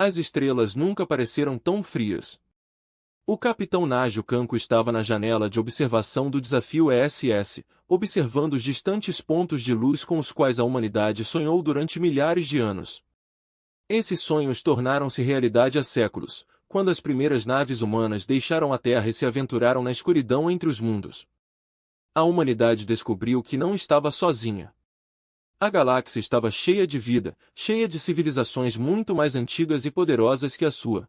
As estrelas nunca pareceram tão frias. O capitão Nágio Canco estava na janela de observação do desafio ESS, observando os distantes pontos de luz com os quais a humanidade sonhou durante milhares de anos. Esses sonhos tornaram-se realidade há séculos, quando as primeiras naves humanas deixaram a Terra e se aventuraram na escuridão entre os mundos. A humanidade descobriu que não estava sozinha. A galáxia estava cheia de vida, cheia de civilizações muito mais antigas e poderosas que a sua.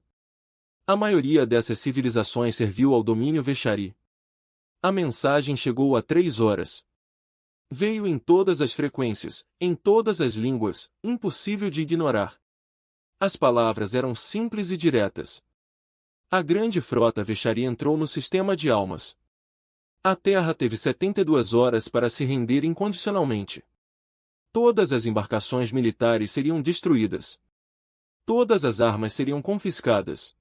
A maioria dessas civilizações serviu ao domínio Veshari. A mensagem chegou a 3 horas. Veio em todas as frequências, em todas as línguas, impossível de ignorar. As palavras eram simples e diretas. A grande frota Veshari entrou no sistema de almas. A Terra teve 72 horas para se render incondicionalmente. Todas as embarcações militares seriam destruídas. Todas as armas seriam confiscadas.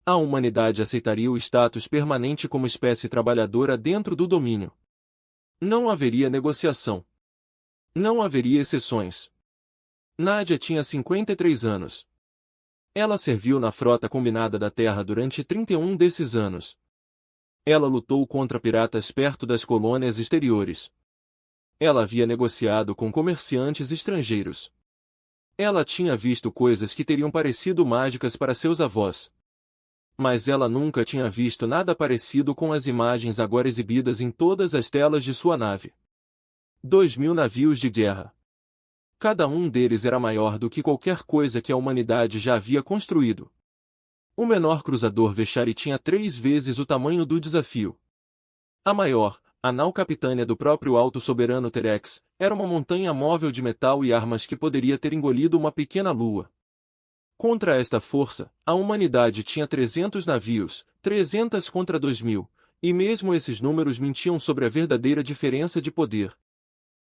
A humanidade aceitaria o status permanente como espécie trabalhadora dentro do domínio. Não haveria negociação. Não haveria exceções. Nádia tinha 53 anos. Ela serviu na frota combinada da Terra durante 31 desses anos. Ela lutou contra piratas perto das colônias exteriores. Ela havia negociado com comerciantes estrangeiros. Ela tinha visto coisas que teriam parecido mágicas para seus avós. Mas ela nunca tinha visto nada parecido com as imagens agora exibidas em todas as telas de sua nave. 2.000 navios de guerra. Cada um deles era maior do que qualquer coisa que a humanidade já havia construído. O menor cruzador Veshari tinha 3 vezes o tamanho do desafio. A maior, a nau capitânia do próprio Alto Soberano Terex, era uma montanha móvel de metal e armas que poderia ter engolido uma pequena lua. Contra esta força, a humanidade tinha 300 navios, 300 contra 2.000, e mesmo esses números mentiam sobre a verdadeira diferença de poder.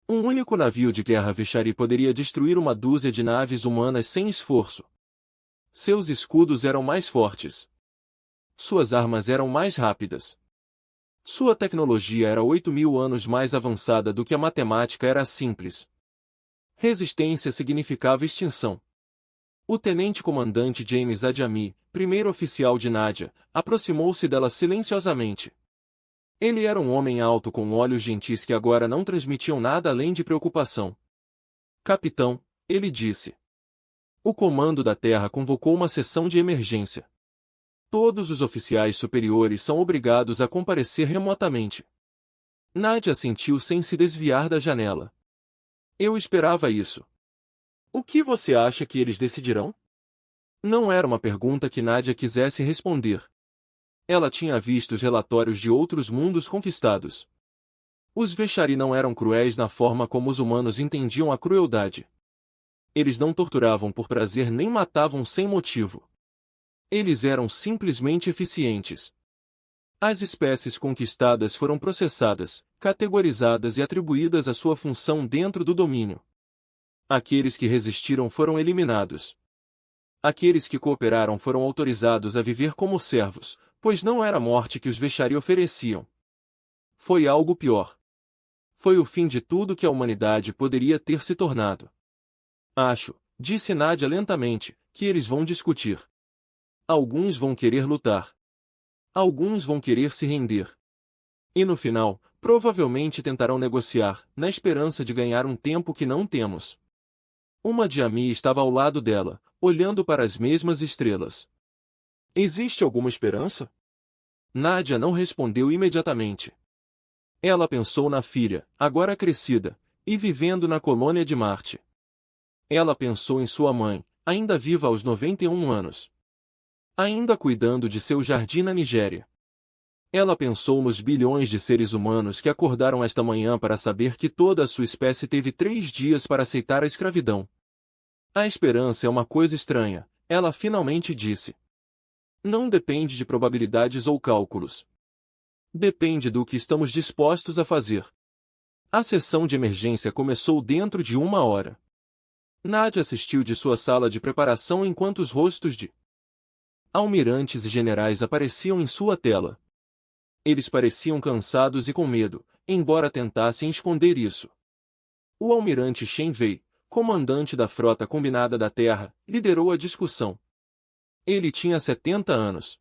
Um único navio de guerra Veshari poderia destruir uma dúzia de naves humanas sem esforço. Seus escudos eram mais fortes. Suas armas eram mais rápidas. Sua tecnologia era 8.000 anos mais avançada do que a matemática era simples. Resistência significava extinção. O tenente-comandante James Adjami, primeiro oficial de Nádia, aproximou-se dela silenciosamente. Ele era um homem alto com olhos gentis que agora não transmitiam nada além de preocupação. Capitão, ele disse. O comando da Terra convocou uma sessão de emergência. Todos os oficiais superiores são obrigados a comparecer remotamente. Nádia assentiu sem se desviar da janela. Eu esperava isso. O que você acha que eles decidirão? Não era uma pergunta que Nádia quisesse responder. Ela tinha visto os relatórios de outros mundos conquistados. Os Veshari não eram cruéis na forma como os humanos entendiam a crueldade. Eles não torturavam por prazer nem matavam sem motivo. Eles eram simplesmente eficientes. As espécies conquistadas foram processadas, categorizadas e atribuídas à sua função dentro do domínio. Aqueles que resistiram foram eliminados. Aqueles que cooperaram foram autorizados a viver como servos, pois não era a morte que os Veshari ofereciam. Foi algo pior. Foi o fim de tudo que a humanidade poderia ter se tornado. Acho, disse Nádia lentamente, que eles vão discutir. Alguns vão querer lutar. Alguns vão querer se render. E no final, provavelmente tentarão negociar, na esperança de ganhar um tempo que não temos. Uma Adjami estava ao lado dela, olhando para as mesmas estrelas. Existe alguma esperança? Nádia não respondeu imediatamente. Ela pensou na filha, agora crescida, e vivendo na colônia de Marte. Ela pensou em sua mãe, ainda viva aos 91 anos. Ainda cuidando de seu jardim na Nigéria. Ela pensou nos bilhões de seres humanos que acordaram esta manhã para saber que toda a sua espécie teve 3 dias para aceitar a escravidão. A esperança é uma coisa estranha, ela finalmente disse. Não depende de probabilidades ou cálculos. Depende do que estamos dispostos a fazer. A sessão de emergência começou dentro de 1 hora. Nádia assistiu de sua sala de preparação enquanto os rostos de almirantes e generais apareciam em sua tela. Eles pareciam cansados e com medo, embora tentassem esconder isso. O almirante Shen Wei, comandante da frota combinada da Terra, liderou a discussão. Ele tinha 70 anos.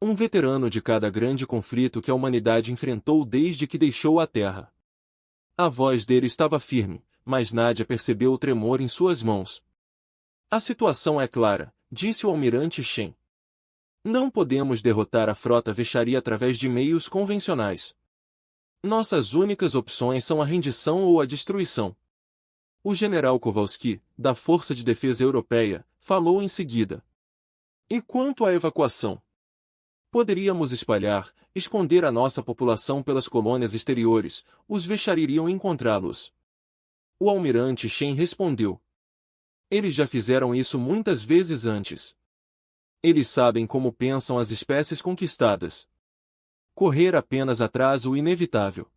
Um veterano de cada grande conflito que a humanidade enfrentou desde que deixou a Terra. A voz dele estava firme, mas Nadia percebeu o tremor em suas mãos. A situação é clara, disse o almirante Shen. Não podemos derrotar a frota Veshari através de meios convencionais. Nossas únicas opções são a rendição ou a destruição. O general Kowalski, da Força de Defesa Europeia, falou em seguida. E quanto à evacuação? Poderíamos esconder a nossa população pelas colônias exteriores, os Veshari iriam encontrá-los. O almirante Shen respondeu. Eles já fizeram isso muitas vezes antes. Eles sabem como pensam as espécies conquistadas. Correr apenas atrás o inevitável.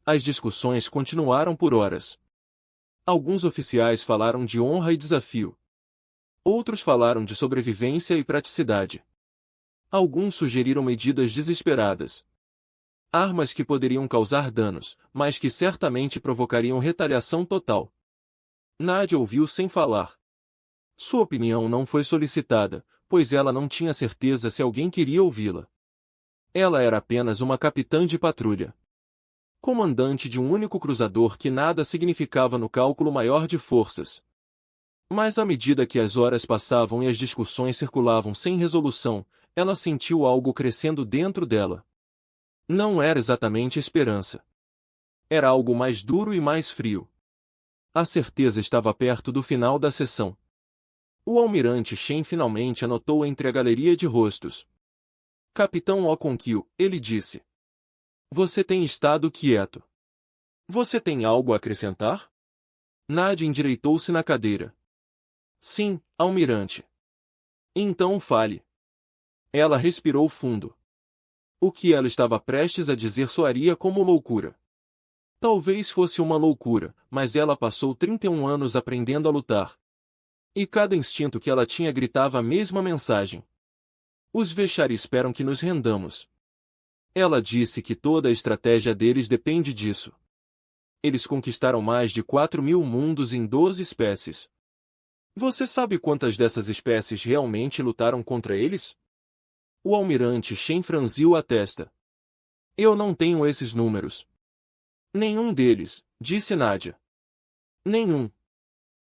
As discussões continuaram por horas. Alguns oficiais falaram de honra e desafio. Outros falaram de sobrevivência e praticidade. Alguns sugeriram medidas desesperadas. Armas que poderiam causar danos, mas que certamente provocariam retaliação total. Nadia ouviu sem falar. Sua opinião não foi solicitada, pois ela não tinha certeza se alguém queria ouvi-la. Ela era apenas uma capitã de patrulha. Comandante de um único cruzador que nada significava no cálculo maior de forças. Mas à medida que as horas passavam e as discussões circulavam sem resolução, ela sentiu algo crescendo dentro dela. Não era exatamente esperança. Era algo mais duro e mais frio. A certeza estava perto do final da sessão. O almirante Shen finalmente anotou entre a galeria de rostos. Capitão Okonkyo, ele disse. Você tem estado quieto. Você tem algo a acrescentar? Nadia endireitou-se na cadeira. Sim, almirante. Então fale. Ela respirou fundo. O que ela estava prestes a dizer soaria como loucura. Talvez fosse uma loucura, mas ela passou 31 anos aprendendo a lutar. E cada instinto que ela tinha gritava a mesma mensagem. Os Veshari esperam que nos rendamos. Ela disse que toda a estratégia deles depende disso. Eles conquistaram mais de 4.000 mundos em 12 espécies. Você sabe quantas dessas espécies realmente lutaram contra eles? O almirante Shen franziu a testa. Eu não tenho esses números. Nenhum deles, disse Nadia. Nenhum.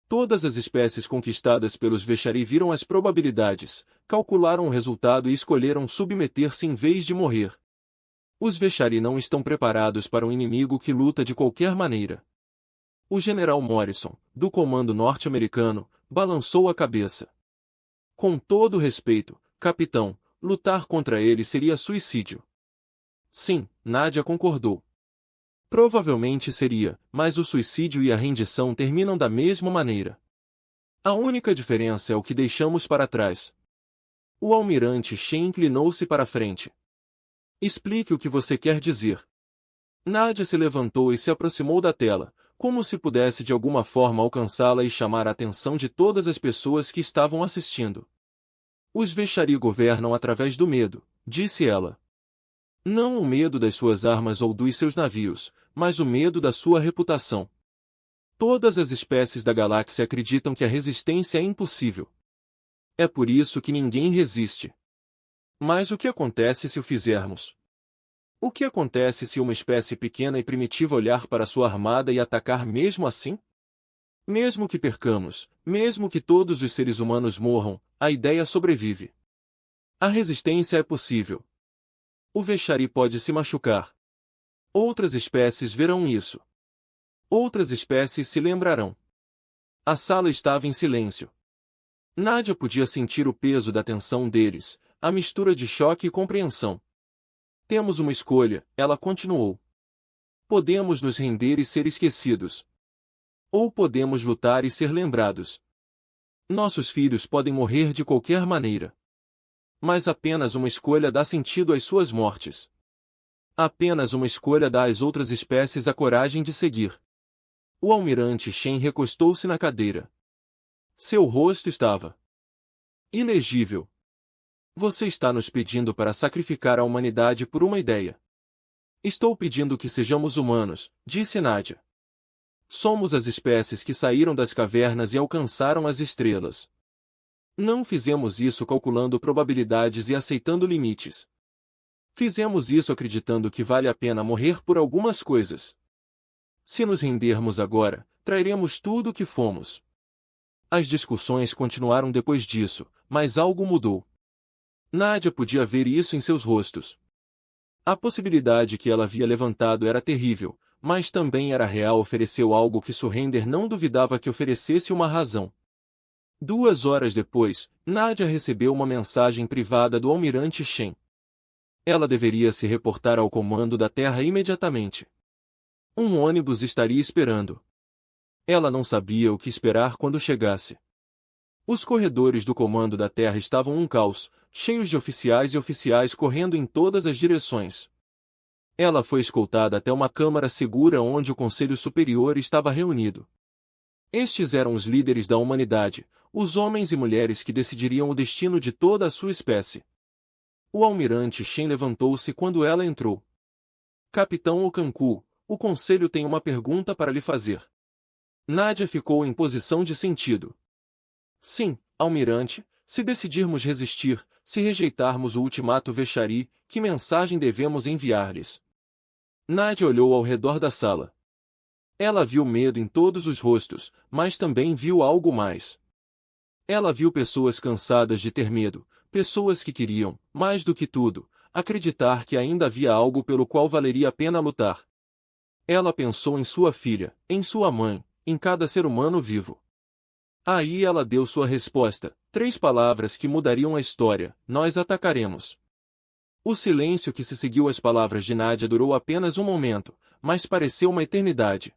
Todas as espécies conquistadas pelos Veshari viram as probabilidades, calcularam o resultado e escolheram submeter-se em vez de morrer. Os Veshari não estão preparados para um inimigo que luta de qualquer maneira. O general Morrison, do comando norte-americano, balançou a cabeça. Com todo respeito, capitão, lutar contra ele seria suicídio. Sim, Nadia concordou. Provavelmente seria, mas o suicídio e a rendição terminam da mesma maneira. A única diferença é o que deixamos para trás. O almirante Shen inclinou-se para a frente. Explique o que você quer dizer. Nadia se levantou e se aproximou da tela, como se pudesse de alguma forma alcançá-la e chamar a atenção de todas as pessoas que estavam assistindo. Os Veshari governam através do medo, disse ela. Não o medo das suas armas ou dos seus navios, mas o medo da sua reputação. Todas as espécies da galáxia acreditam que a resistência é impossível. É por isso que ninguém resiste. Mas o que acontece se o fizermos? O que acontece se uma espécie pequena e primitiva olhar para sua armada e atacar mesmo assim? Mesmo que percamos, mesmo que todos os seres humanos morram, a ideia sobrevive. A resistência é possível. O Veshari pode se machucar. Outras espécies verão isso. Outras espécies se lembrarão. A sala estava em silêncio. Nadia podia sentir o peso da tensão deles, a mistura de choque e compreensão. Temos uma escolha, ela continuou. Podemos nos render e ser esquecidos. Ou podemos lutar e ser lembrados. Nossos filhos podem morrer de qualquer maneira. Mas apenas uma escolha dá sentido às suas mortes. Apenas uma escolha dá às outras espécies a coragem de seguir. O almirante Shen recostou-se na cadeira. Seu rosto estava ilegível. Você está nos pedindo para sacrificar a humanidade por uma ideia. Estou pedindo que sejamos humanos, disse Nadia. Somos as espécies que saíram das cavernas e alcançaram as estrelas. Não fizemos isso calculando probabilidades e aceitando limites. Fizemos isso acreditando que vale a pena morrer por algumas coisas. Se nos rendermos agora, trairemos tudo o que fomos. As discussões continuaram depois disso, mas algo mudou. Nadia podia ver isso em seus rostos. A possibilidade que ela havia levantado era terrível, mas também era real. Ofereceu algo que Surrender não duvidava que oferecesse uma razão. 2 horas depois, Nadia recebeu uma mensagem privada do almirante Shen. Ela deveria se reportar ao comando da Terra imediatamente. Um ônibus estaria esperando. Ela não sabia o que esperar quando chegasse. Os corredores do comando da Terra estavam um caos, cheios de oficiais e oficiais correndo em todas as direções. Ela foi escoltada até uma câmara segura onde o Conselho Superior estava reunido. Estes eram os líderes da humanidade, os homens e mulheres que decidiriam o destino de toda a sua espécie. O almirante Shen levantou-se quando ela entrou. Capitão Okanku, o conselho tem uma pergunta para lhe fazer. Nadia ficou em posição de sentido. Sim, almirante, se decidirmos resistir, se rejeitarmos o ultimato Veshari, que mensagem devemos enviar-lhes? Nadia olhou ao redor da sala. Ela viu medo em todos os rostos, mas também viu algo mais. Ela viu pessoas cansadas de ter medo, pessoas que queriam, mais do que tudo, acreditar que ainda havia algo pelo qual valeria a pena lutar. Ela pensou em sua filha, em sua mãe, em cada ser humano vivo. Aí ela deu sua resposta, 3 palavras que mudariam a história: nós atacaremos. O silêncio que se seguiu às palavras de Nadia durou apenas um momento, mas pareceu uma eternidade.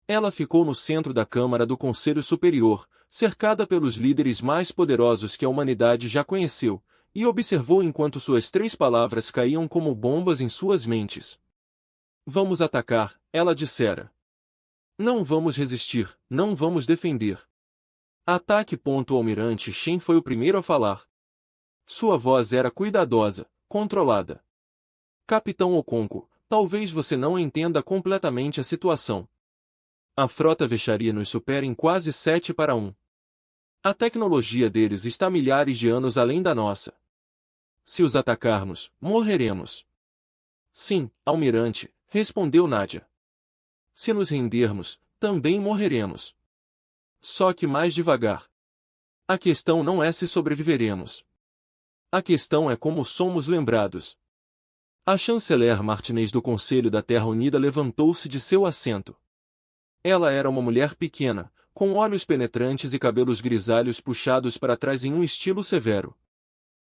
Ela ficou no centro da Câmara do Conselho Superior, cercada pelos líderes mais poderosos que a humanidade já conheceu, e observou enquanto suas 3 palavras caíam como bombas em suas mentes. Vamos atacar, ela dissera. Não vamos resistir, não vamos defender. Ataque. O almirante Shen foi o primeiro a falar. Sua voz era cuidadosa, controlada. Capitão Okonko, talvez você não entenda completamente a situação. A frota Veshari nos supera em quase 7-1. A tecnologia deles está milhares de anos além da nossa. Se os atacarmos, morreremos. Sim, almirante, respondeu Nadia. Se nos rendermos, também morreremos. Só que mais devagar. A questão não é se sobreviveremos. A questão é como somos lembrados. A chanceler Martinez do Conselho da Terra Unida levantou-se de seu assento. Ela era uma mulher pequena, com olhos penetrantes e cabelos grisalhos puxados para trás em um estilo severo.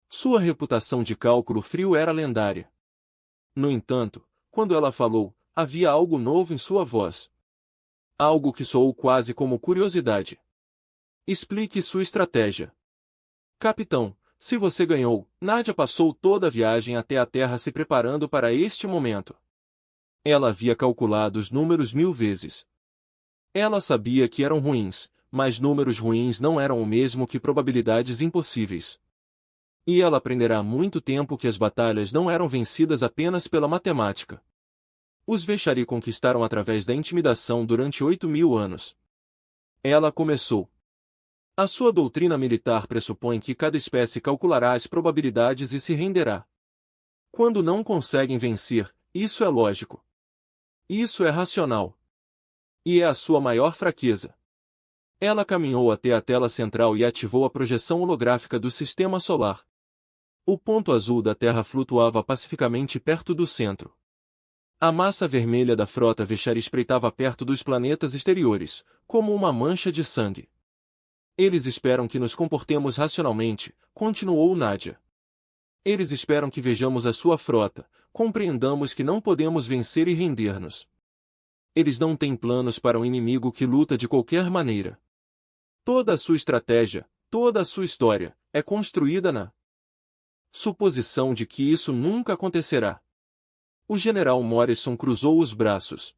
Sua reputação de cálculo frio era lendária. No entanto, quando ela falou, havia algo novo em sua voz. Algo que soou quase como curiosidade. Explique sua estratégia. Capitão, se você ganhou, Nadia passou toda a viagem até a Terra se preparando para este momento. Ela havia calculado os números 1000 vezes. Ela sabia que eram ruins, mas números ruins não eram o mesmo que probabilidades impossíveis. E ela aprenderá há muito tempo que as batalhas não eram vencidas apenas pela matemática. Os Veshari conquistaram através da intimidação durante 8.000 anos. Ela começou. A sua doutrina militar pressupõe que cada espécie calculará as probabilidades e se renderá. Quando não conseguem vencer, isso é lógico. Isso é racional. E é a sua maior fraqueza. Ela caminhou até a tela central e ativou a projeção holográfica do sistema solar. O ponto azul da Terra flutuava pacificamente perto do centro. A massa vermelha da frota Veshari espreitava perto dos planetas exteriores, como uma mancha de sangue. Eles esperam que nos comportemos racionalmente, continuou Nadia. Eles esperam que vejamos a sua frota, compreendamos que não podemos vencer e render-nos. Eles não têm planos para um inimigo que luta de qualquer maneira. Toda a sua estratégia, toda a sua história, é construída na suposição de que isso nunca acontecerá. O general Morrison cruzou os braços.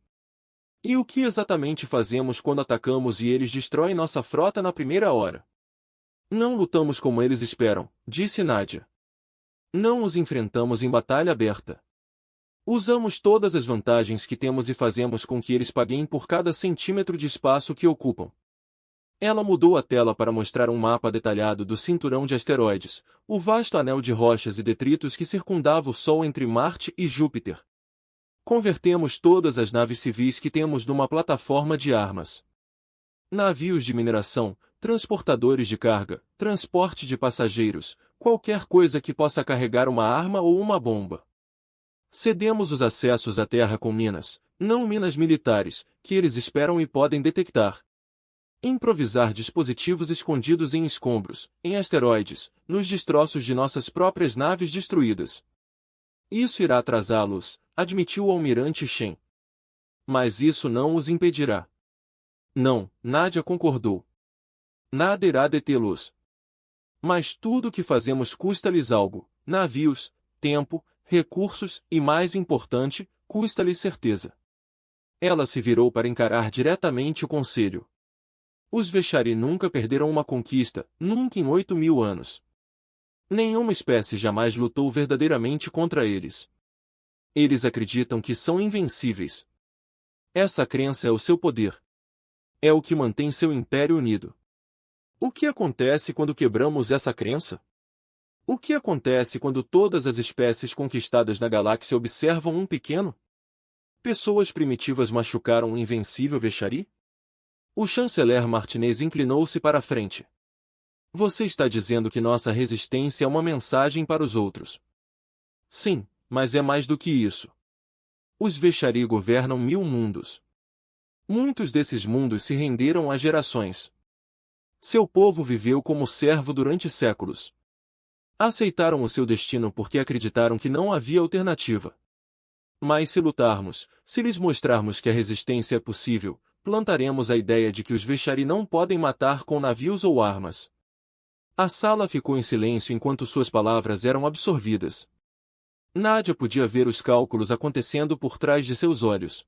E o que exatamente fazemos quando atacamos e eles destroem nossa frota na primeira hora? Não lutamos como eles esperam, disse Nadia. Não os enfrentamos em batalha aberta. Usamos todas as vantagens que temos e fazemos com que eles paguem por cada centímetro de espaço que ocupam. Ela mudou a tela para mostrar um mapa detalhado do cinturão de asteroides, o vasto anel de rochas e detritos que circundava o Sol entre Marte e Júpiter. Convertemos todas as naves civis que temos numa plataforma de armas. Navios de mineração, transportadores de carga, transporte de passageiros, qualquer coisa que possa carregar uma arma ou uma bomba. Cedemos os acessos à Terra com minas, não minas militares, que eles esperam e podem detectar. Improvisar dispositivos escondidos em escombros, em asteroides, nos destroços de nossas próprias naves destruídas. Isso irá atrasá-los, admitiu o almirante Shen. Mas isso não os impedirá. Não, Nadia concordou. Nada irá detê-los. Mas tudo o que fazemos custa-lhes algo, navios, tempo, recursos e, mais importante, custa-lhes certeza. Ela se virou para encarar diretamente o conselho. Os Veshari nunca perderam uma conquista, nunca em 8.000 anos. Nenhuma espécie jamais lutou verdadeiramente contra eles. Eles acreditam que são invencíveis. Essa crença é o seu poder. É o que mantém seu império unido. O que acontece quando quebramos essa crença? O que acontece quando todas as espécies conquistadas na galáxia observam um pequeno? Pessoas primitivas machucaram o invencível Veshari? O chanceler Martinez inclinou-se para a frente. Você está dizendo que nossa resistência é uma mensagem para os outros. Sim, mas é mais do que isso. Os Veshari governam 1000 mundos. Muitos desses mundos se renderam há gerações. Seu povo viveu como servo durante séculos. Aceitaram o seu destino porque acreditaram que não havia alternativa. Mas se lutarmos, se lhes mostrarmos que a resistência é possível, plantaremos a ideia de que os Veshari não podem matar com navios ou armas. A sala ficou em silêncio enquanto suas palavras eram absorvidas. Nadia podia ver os cálculos acontecendo por trás de seus olhos.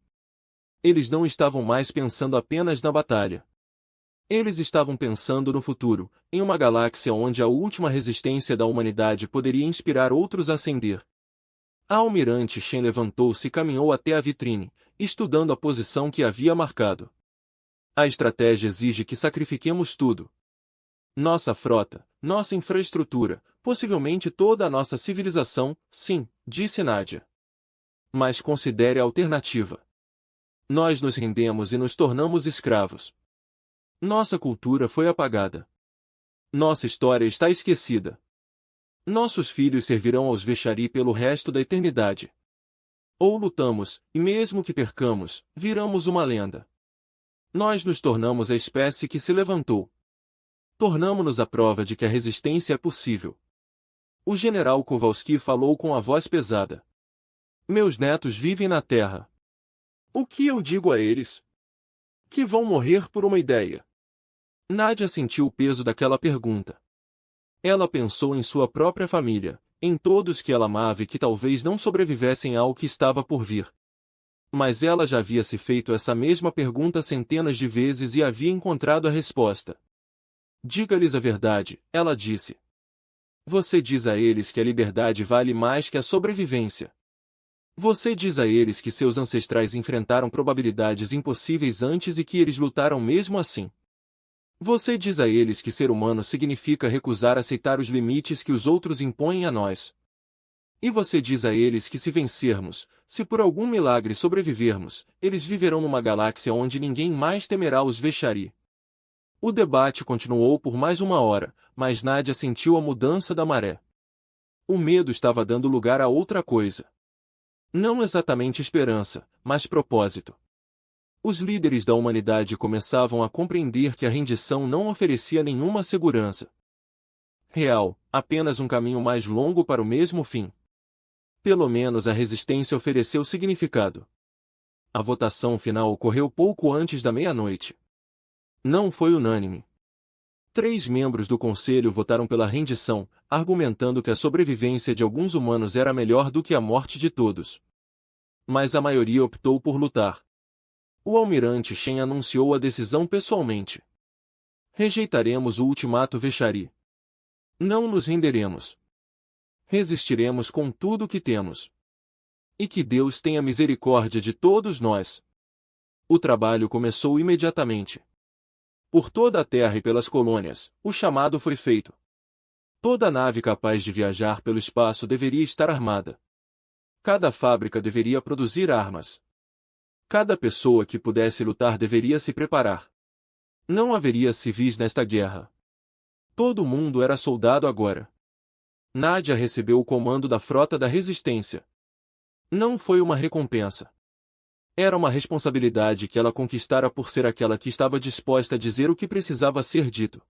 Eles não estavam mais pensando apenas na batalha. Eles estavam pensando no futuro, em uma galáxia onde a última resistência da humanidade poderia inspirar outros a ascender. A almirante Shen levantou-se e caminhou até a vitrine, estudando a posição que havia marcado. A estratégia exige que sacrifiquemos tudo. Nossa frota, nossa infraestrutura, possivelmente toda a nossa civilização, sim, disse Nadia. Mas considere a alternativa. Nós nos rendemos e nos tornamos escravos. Nossa cultura foi apagada. Nossa história está esquecida. Nossos filhos servirão aos Veshari pelo resto da eternidade. Ou lutamos, e mesmo que percamos, viramos uma lenda. Nós nos tornamos a espécie que se levantou. Tornamo-nos a prova de que a resistência é possível. O general Kowalski falou com a voz pesada. Meus netos vivem na Terra. O que eu digo a eles? Que vão morrer por uma ideia. Nadia sentiu o peso daquela pergunta. Ela pensou em sua própria família, em todos que ela amava e que talvez não sobrevivessem ao que estava por vir. Mas ela já havia se feito essa mesma pergunta centenas de vezes e havia encontrado a resposta. Diga-lhes a verdade, ela disse. Você diz a eles que a liberdade vale mais que a sobrevivência. Você diz a eles que seus ancestrais enfrentaram probabilidades impossíveis antes e que eles lutaram mesmo assim. Você diz a eles que ser humano significa recusar aceitar os limites que os outros impõem a nós. E você diz a eles que se vencermos, se por algum milagre sobrevivermos, eles viverão numa galáxia onde ninguém mais temerá os Veshari. O debate continuou por mais 1 hora, mas Nadia sentiu a mudança da maré. O medo estava dando lugar a outra coisa. Não exatamente esperança, mas propósito. Os líderes da humanidade começavam a compreender que a rendição não oferecia nenhuma segurança real, apenas um caminho mais longo para o mesmo fim. Pelo menos a resistência ofereceu significado. A votação final ocorreu pouco antes da meia-noite. Não foi unânime. 3 membros do conselho votaram pela rendição, argumentando que a sobrevivência de alguns humanos era melhor do que a morte de todos. Mas a maioria optou por lutar. O almirante Shen anunciou a decisão pessoalmente. Rejeitaremos o ultimato Veshari. Não nos renderemos. Resistiremos com tudo o que temos. E que Deus tenha misericórdia de todos nós. O trabalho começou imediatamente. Por toda a Terra e pelas colônias, o chamado foi feito. Toda nave capaz de viajar pelo espaço deveria estar armada. Cada fábrica deveria produzir armas. Cada pessoa que pudesse lutar deveria se preparar. Não haveria civis nesta guerra. Todo mundo era soldado agora. Nadia recebeu o comando da frota da resistência. Não foi uma recompensa. Era uma responsabilidade que ela conquistara por ser aquela que estava disposta a dizer o que precisava ser dito.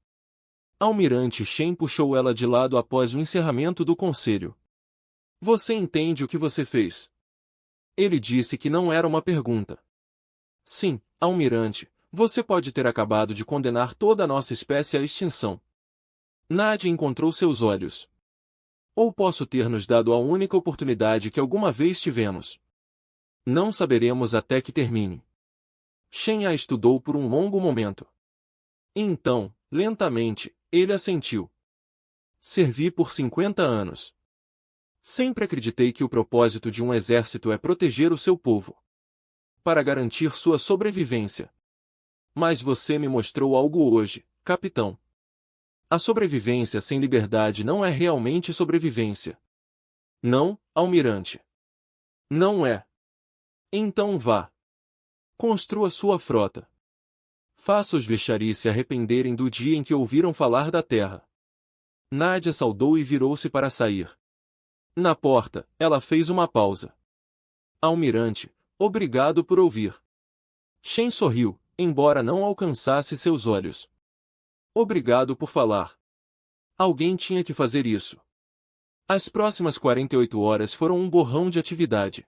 Almirante Shen puxou ela de lado após o encerramento do conselho. Você entende o que você fez? Ele disse que não era uma pergunta. Sim, almirante, você pode ter acabado de condenar toda a nossa espécie à extinção. Nadia encontrou seus olhos. Ou posso ter nos dado a única oportunidade que alguma vez tivemos. Não saberemos até que termine. Shen a estudou por um longo momento. Então, lentamente, ele assentiu. Servi por 50 anos. Sempre acreditei que o propósito de um exército é proteger o seu povo. Para garantir sua sobrevivência. Mas você me mostrou algo hoje, capitão. A sobrevivência sem liberdade não é realmente sobrevivência. Não, almirante. Não é. Então vá. Construa sua frota. Faça os Vexari se arrependerem do dia em que ouviram falar da terra. Nadia saudou e virou-se para sair. Na porta, ela fez uma pausa. Almirante, obrigado por ouvir. Shen sorriu, embora não alcançasse seus olhos. Obrigado por falar. Alguém tinha que fazer isso. As próximas 48 horas foram um borrão de atividade.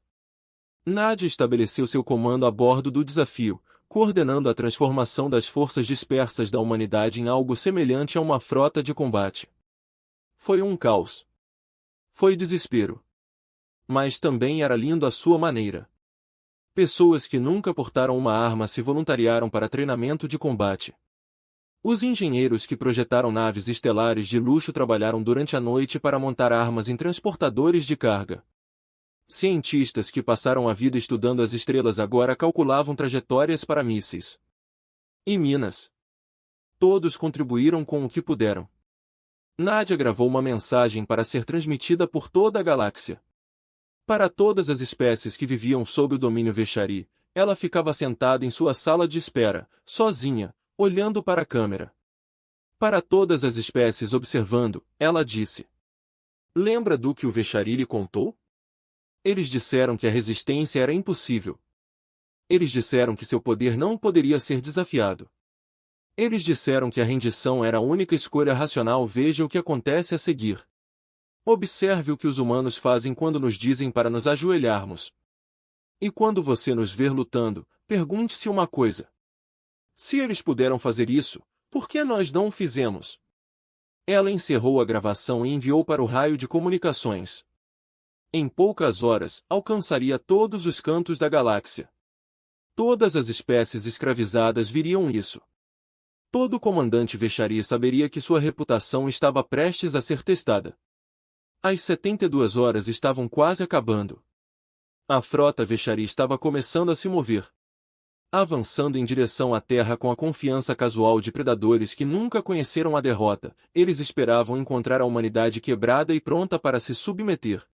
Nadia estabeleceu seu comando a bordo do desafio, coordenando a transformação das forças dispersas da humanidade em algo semelhante a uma frota de combate. Foi um caos. Foi desespero. Mas também era lindo à sua maneira. Pessoas que nunca portaram uma arma se voluntariaram para treinamento de combate. Os engenheiros que projetaram naves estelares de luxo trabalharam durante a noite para montar armas em transportadores de carga. Cientistas que passaram a vida estudando as estrelas agora calculavam trajetórias para mísseis. E minas. Todos contribuíram com o que puderam. Nadia gravou uma mensagem para ser transmitida por toda a galáxia. Para todas as espécies que viviam sob o domínio Vexari, ela ficava sentada em sua sala de espera, sozinha, olhando para a câmera. Para todas as espécies observando, ela disse: Lembra do que o Vexari lhe contou? Eles disseram que a resistência era impossível. Eles disseram que seu poder não poderia ser desafiado. Eles disseram que a rendição era a única escolha racional. Veja o que acontece a seguir. Observe o que os humanos fazem quando nos dizem para nos ajoelharmos. E quando você nos ver lutando, pergunte-se uma coisa. Se eles puderam fazer isso, por que nós não o fizemos? Ela encerrou a gravação e enviou para o raio de comunicações. Em poucas horas, alcançaria todos os cantos da galáxia. Todas as espécies escravizadas viriam isso. Todo comandante Vexari saberia que sua reputação estava prestes a ser testada. As 72 horas estavam quase acabando. A frota Vexari estava começando a se mover. Avançando em direção à Terra com a confiança casual de predadores que nunca conheceram a derrota, eles esperavam encontrar a humanidade quebrada e pronta para se submeter.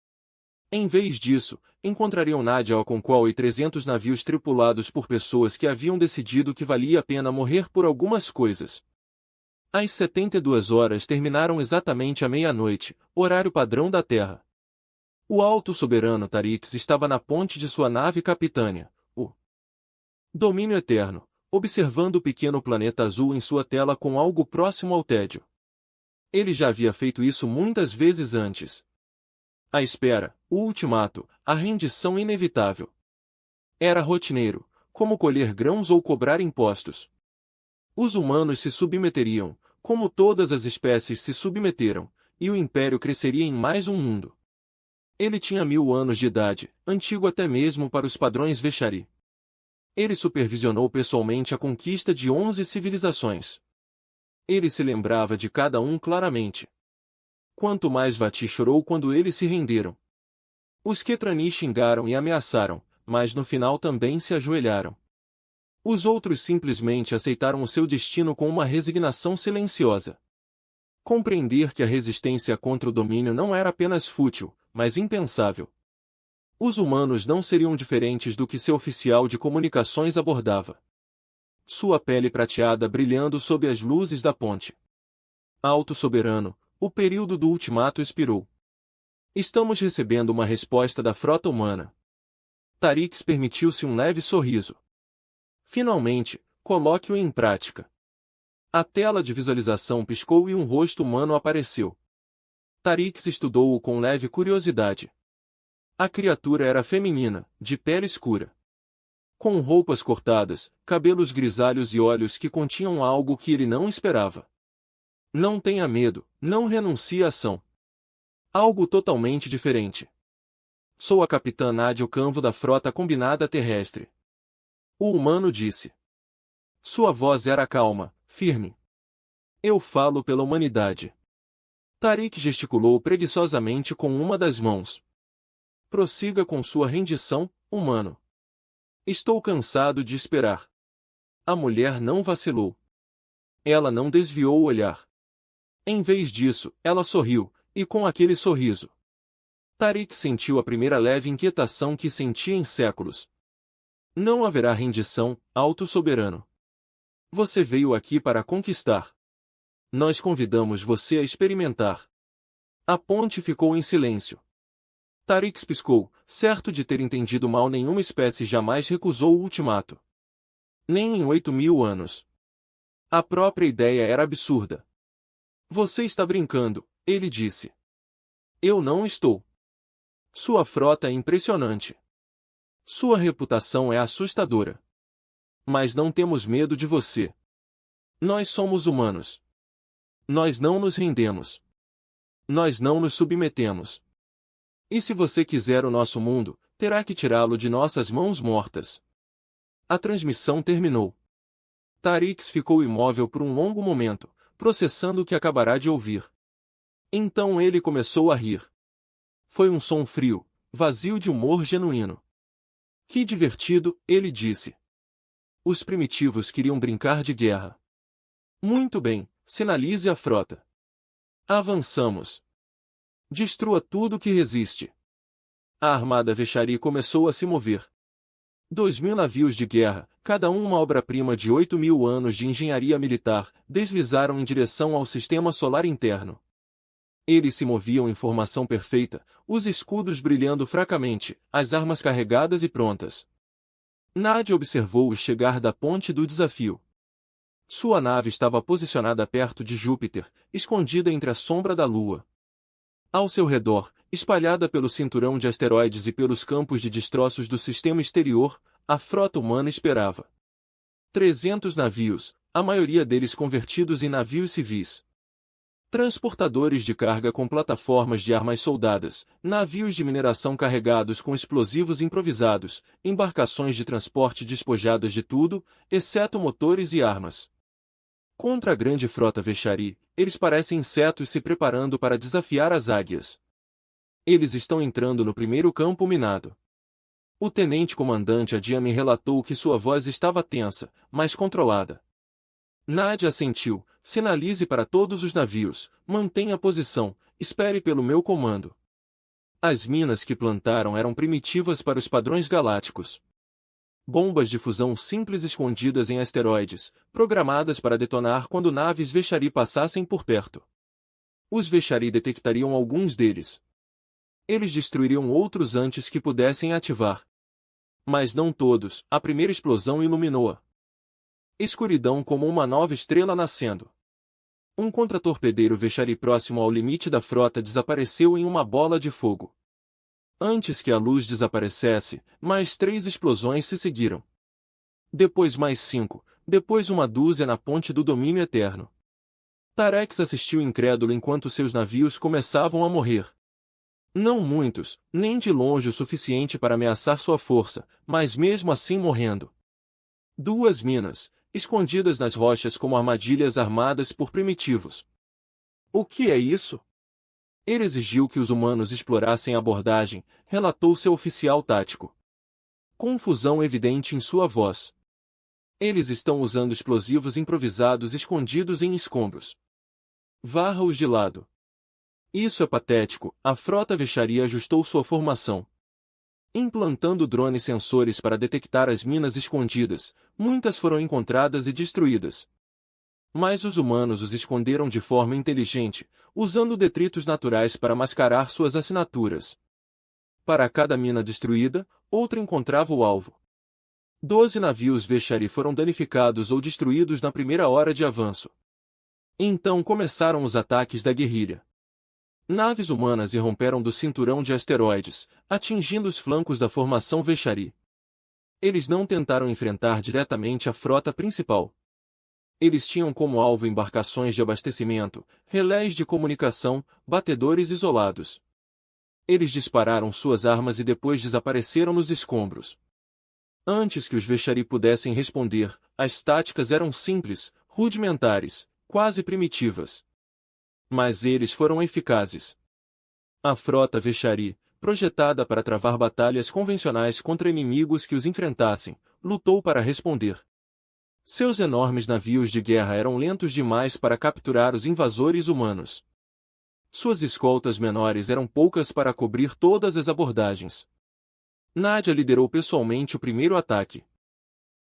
Em vez disso, encontrariam Nadia Okonkwo e 300 navios tripulados por pessoas que haviam decidido que valia a pena morrer por algumas coisas. As 72 horas terminaram exatamente à meia-noite, horário padrão da Terra. O alto soberano Tarix estava na ponte de sua nave capitânia, o Domínio Eterno, observando o pequeno planeta azul em sua tela com algo próximo ao tédio. Ele já havia feito isso muitas vezes antes. A espera, o ultimato, a rendição inevitável. Era rotineiro, como colher grãos ou cobrar impostos. Os humanos se submeteriam, como todas as espécies se submeteram, e o império cresceria em mais um mundo. Ele tinha 1000 anos de idade, antigo até mesmo para os padrões Vexari. Ele supervisionou pessoalmente a conquista de 11 civilizações. Ele se lembrava de cada um claramente. Quanto mais Vati chorou quando eles se renderam. Os Ketrani xingaram e ameaçaram, mas no final também se ajoelharam. Os outros simplesmente aceitaram o seu destino com uma resignação silenciosa. Compreender que a resistência contra o domínio não era apenas fútil, mas impensável. Os humanos não seriam diferentes do que seu oficial de comunicações abordava. Sua pele prateada brilhando sob as luzes da ponte. Alto soberano, o período do ultimato expirou. Estamos recebendo uma resposta da frota humana. Tarix permitiu-se um leve sorriso. Finalmente, coloque-o em prática. A tela de visualização piscou e um rosto humano apareceu. Tarix estudou-o com leve curiosidade. A criatura era feminina, de pele escura. Com roupas cortadas, cabelos grisalhos e olhos que continham algo que ele não esperava. Não tenha medo, não renuncie à ação. Algo totalmente diferente. Sou a capitã Nadia Canvo da frota combinada terrestre. O humano disse. Sua voz era calma, firme. Eu falo pela humanidade. Tarik gesticulou preguiçosamente com uma das mãos. Prossiga com sua rendição, humano. Estou cansado de esperar. A mulher não vacilou. Ela não desviou o olhar. Em vez disso, ela sorriu, e com aquele sorriso. Tarik sentiu a primeira leve inquietação que sentia em séculos. Não haverá rendição, alto soberano. Você veio aqui para conquistar. Nós convidamos você a experimentar. A ponte ficou em silêncio. Tarik piscou, certo de ter entendido mal. Nenhuma espécie jamais recusou o ultimato. Nem em 8.000 anos. A própria ideia era absurda. Você está brincando, ele disse. Eu não estou. Sua frota é impressionante. Sua reputação é assustadora. Mas não temos medo de você. Nós somos humanos. Nós não nos rendemos. Nós não nos submetemos. E se você quiser o nosso mundo, terá que tirá-lo de nossas mãos mortas. A transmissão terminou. Tarix ficou imóvel por um longo momento, processando o que acabará de ouvir. Então ele começou a rir. Foi um som frio, vazio de humor genuíno. Que divertido, ele disse. Os primitivos queriam brincar de guerra. Muito bem, sinalize a frota. Avançamos. Destrua tudo que resiste. A armada Veshari começou a se mover. 2.000 navios de guerra, cada um uma obra-prima de 8.000 anos de engenharia militar, deslizaram em direção ao sistema solar interno. Eles se moviam em formação perfeita, os escudos brilhando fracamente, as armas carregadas e prontas. Nadia observou-os chegar da ponte do desafio. Sua nave estava posicionada perto de Júpiter, escondida entre a sombra da Lua. Ao seu redor, espalhada pelo cinturão de asteroides e pelos campos de destroços do sistema exterior, a frota humana esperava. 300 navios, a maioria deles convertidos em navios civis. Transportadores de carga com plataformas de armas soldadas, navios de mineração carregados com explosivos improvisados, embarcações de transporte despojadas de tudo, exceto motores e armas. Contra a grande frota Veshari, eles parecem insetos se preparando para desafiar as águias. Eles estão entrando no primeiro campo minado. O tenente-comandante Adia me relatou que sua voz estava tensa, mas controlada. Nadia assentiu. Sinalize para todos os navios, mantenha a posição, espere pelo meu comando. As minas que plantaram eram primitivas para os padrões galácticos. Bombas de fusão simples escondidas em asteroides, programadas para detonar quando naves Veshari passassem por perto. Os Veshari detectariam alguns deles. Eles destruiriam outros antes que pudessem ativar. Mas não todos. A primeira explosão iluminou-a. Escuridão como uma nova estrela nascendo. Um contratorpedeiro Veshari próximo ao limite da frota desapareceu em uma bola de fogo. Antes que a luz desaparecesse, mais 3 explosões se seguiram. Depois mais 5, depois uma dúzia na ponte do domínio eterno. Tarex assistiu incrédulo enquanto seus navios começavam a morrer. Não muitos, nem de longe o suficiente para ameaçar sua força, mas mesmo assim morrendo. 2 minas, escondidas nas rochas como armadilhas armadas por primitivos. O que é isso? Ele exigiu que os humanos explorassem a abordagem, relatou seu oficial tático. Confusão evidente em sua voz. Eles estão usando explosivos improvisados escondidos em escombros. Varra-os de lado. Isso é patético. A frota Vechari ajustou sua formação. Implantando drones sensores para detectar as minas escondidas, muitas foram encontradas e destruídas. Mas os humanos os esconderam de forma inteligente, usando detritos naturais para mascarar suas assinaturas. Para cada mina destruída, outra encontrava o alvo. 12 navios Vechari foram danificados ou destruídos na primeira hora de avanço. Então começaram os ataques da guerrilha. Naves humanas irromperam do cinturão de asteroides, atingindo os flancos da formação Vechari. Eles não tentaram enfrentar diretamente a frota principal. Eles tinham como alvo embarcações de abastecimento, relés de comunicação, batedores isolados. Eles dispararam suas armas e depois desapareceram nos escombros. Antes que os Vechari pudessem responder, as táticas eram simples, rudimentares, quase primitivas. Mas eles foram eficazes. A frota Vechari, projetada para travar batalhas convencionais contra inimigos que os enfrentassem, lutou para responder. Seus enormes navios de guerra eram lentos demais para capturar os invasores humanos. Suas escoltas menores eram poucas para cobrir todas as abordagens. Nadia liderou pessoalmente o primeiro ataque.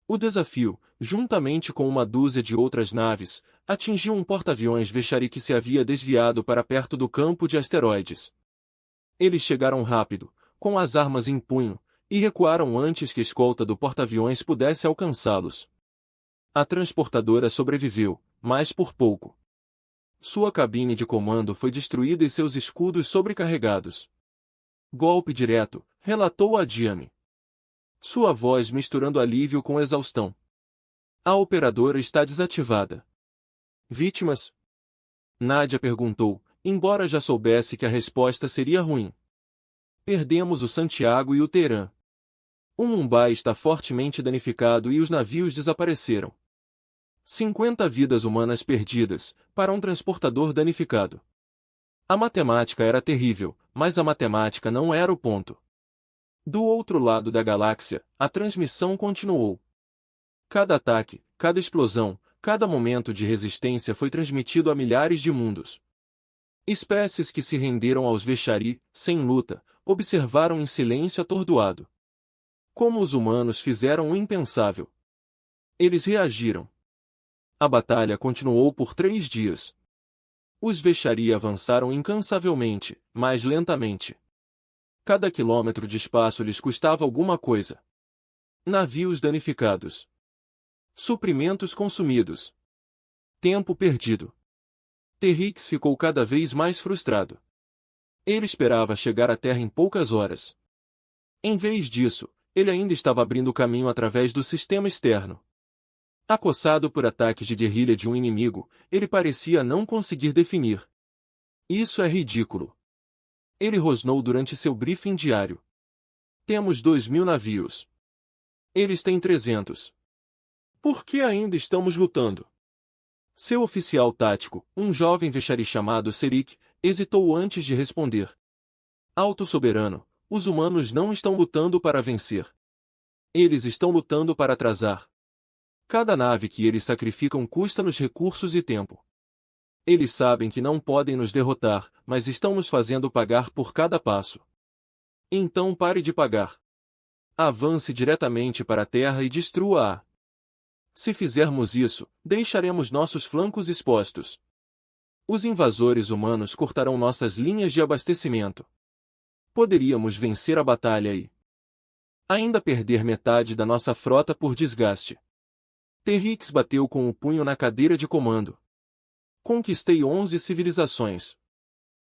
O desafio, juntamente com uma dúzia de outras naves, atingiu um porta-aviões Vechari que se havia desviado para perto do campo de asteroides. Eles chegaram rápido, com as armas em punho, e recuaram antes que a escolta do porta-aviões pudesse alcançá-los. A transportadora sobreviveu, mas por pouco. Sua cabine de comando foi destruída e seus escudos sobrecarregados. Golpe direto, relatou a Diame. Sua voz misturando alívio com exaustão. A operadora está desativada. Vítimas? Nadia perguntou, embora já soubesse que a resposta seria ruim. Perdemos o Santiago e o Teherã. O Mumbai está fortemente danificado e os navios desapareceram. 50 vidas humanas perdidas, para um transportador danificado. A matemática era terrível, mas a matemática não era o ponto. Do outro lado da galáxia, a transmissão continuou. Cada ataque, cada explosão, cada momento de resistência foi transmitido a milhares de mundos. Espécies que se renderam aos Vechari, sem luta, observaram em silêncio atordoado. Como os humanos fizeram o impensável. Eles reagiram. A batalha continuou por 3 dias. Os Vechari avançaram incansavelmente, mas lentamente. Cada quilômetro de espaço lhes custava alguma coisa. Navios danificados. Suprimentos consumidos. Tempo perdido. Terrix ficou cada vez mais frustrado. Ele esperava chegar à Terra em poucas horas. Em vez disso, ele ainda estava abrindo caminho através do sistema externo. Acossado por ataques de guerrilha de um inimigo, ele parecia não conseguir definir. Isso é ridículo. Ele rosnou durante seu briefing diário. Temos 2.000 navios. Eles têm 300. Por que ainda estamos lutando? Seu oficial tático, um jovem Vechari chamado Serik, hesitou antes de responder. Alto soberano, os humanos não estão lutando para vencer. Eles estão lutando para atrasar. Cada nave que eles sacrificam custa-nos recursos e tempo. Eles sabem que não podem nos derrotar, mas estão nos fazendo pagar por cada passo. Então pare de pagar. Avance diretamente para a Terra e destrua-a. Se fizermos isso, deixaremos nossos flancos expostos. Os invasores humanos cortarão nossas linhas de abastecimento. Poderíamos vencer a batalha e ainda perder metade da nossa frota por desgaste. Terrix bateu com o punho na cadeira de comando. Conquistei 11 civilizações.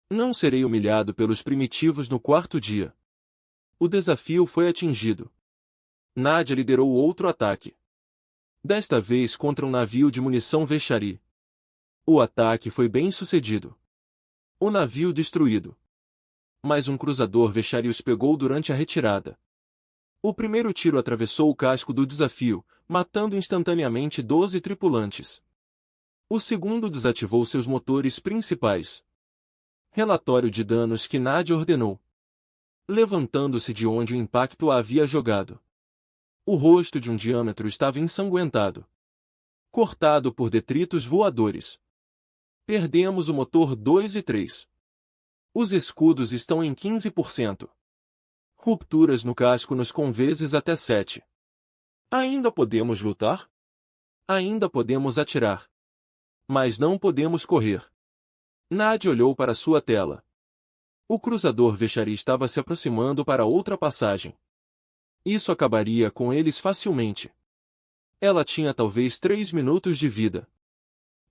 Não serei humilhado pelos primitivos no 4º dia. O desafio foi atingido. Nadia liderou outro ataque. Desta vez contra um navio de munição Vechari. O ataque foi bem sucedido. O navio destruído. Mas um cruzador Vechari os pegou durante a retirada. O primeiro tiro atravessou o casco do desafio, matando instantaneamente 12 tripulantes. O segundo desativou seus motores principais. Relatório de danos que Nadia ordenou. Levantando-se de onde o impacto a havia jogado. O rosto de um diâmetro estava ensanguentado, cortado por detritos voadores. Perdemos o motor 2 e 3. Os escudos estão em 15%. Rupturas no casco nos conveses até 7. Ainda podemos lutar? Ainda podemos atirar. Mas não podemos correr. Nadia olhou para sua tela. O cruzador Vechari estava se aproximando para outra passagem. Isso acabaria com eles facilmente. Ela tinha talvez 3 minutos de vida.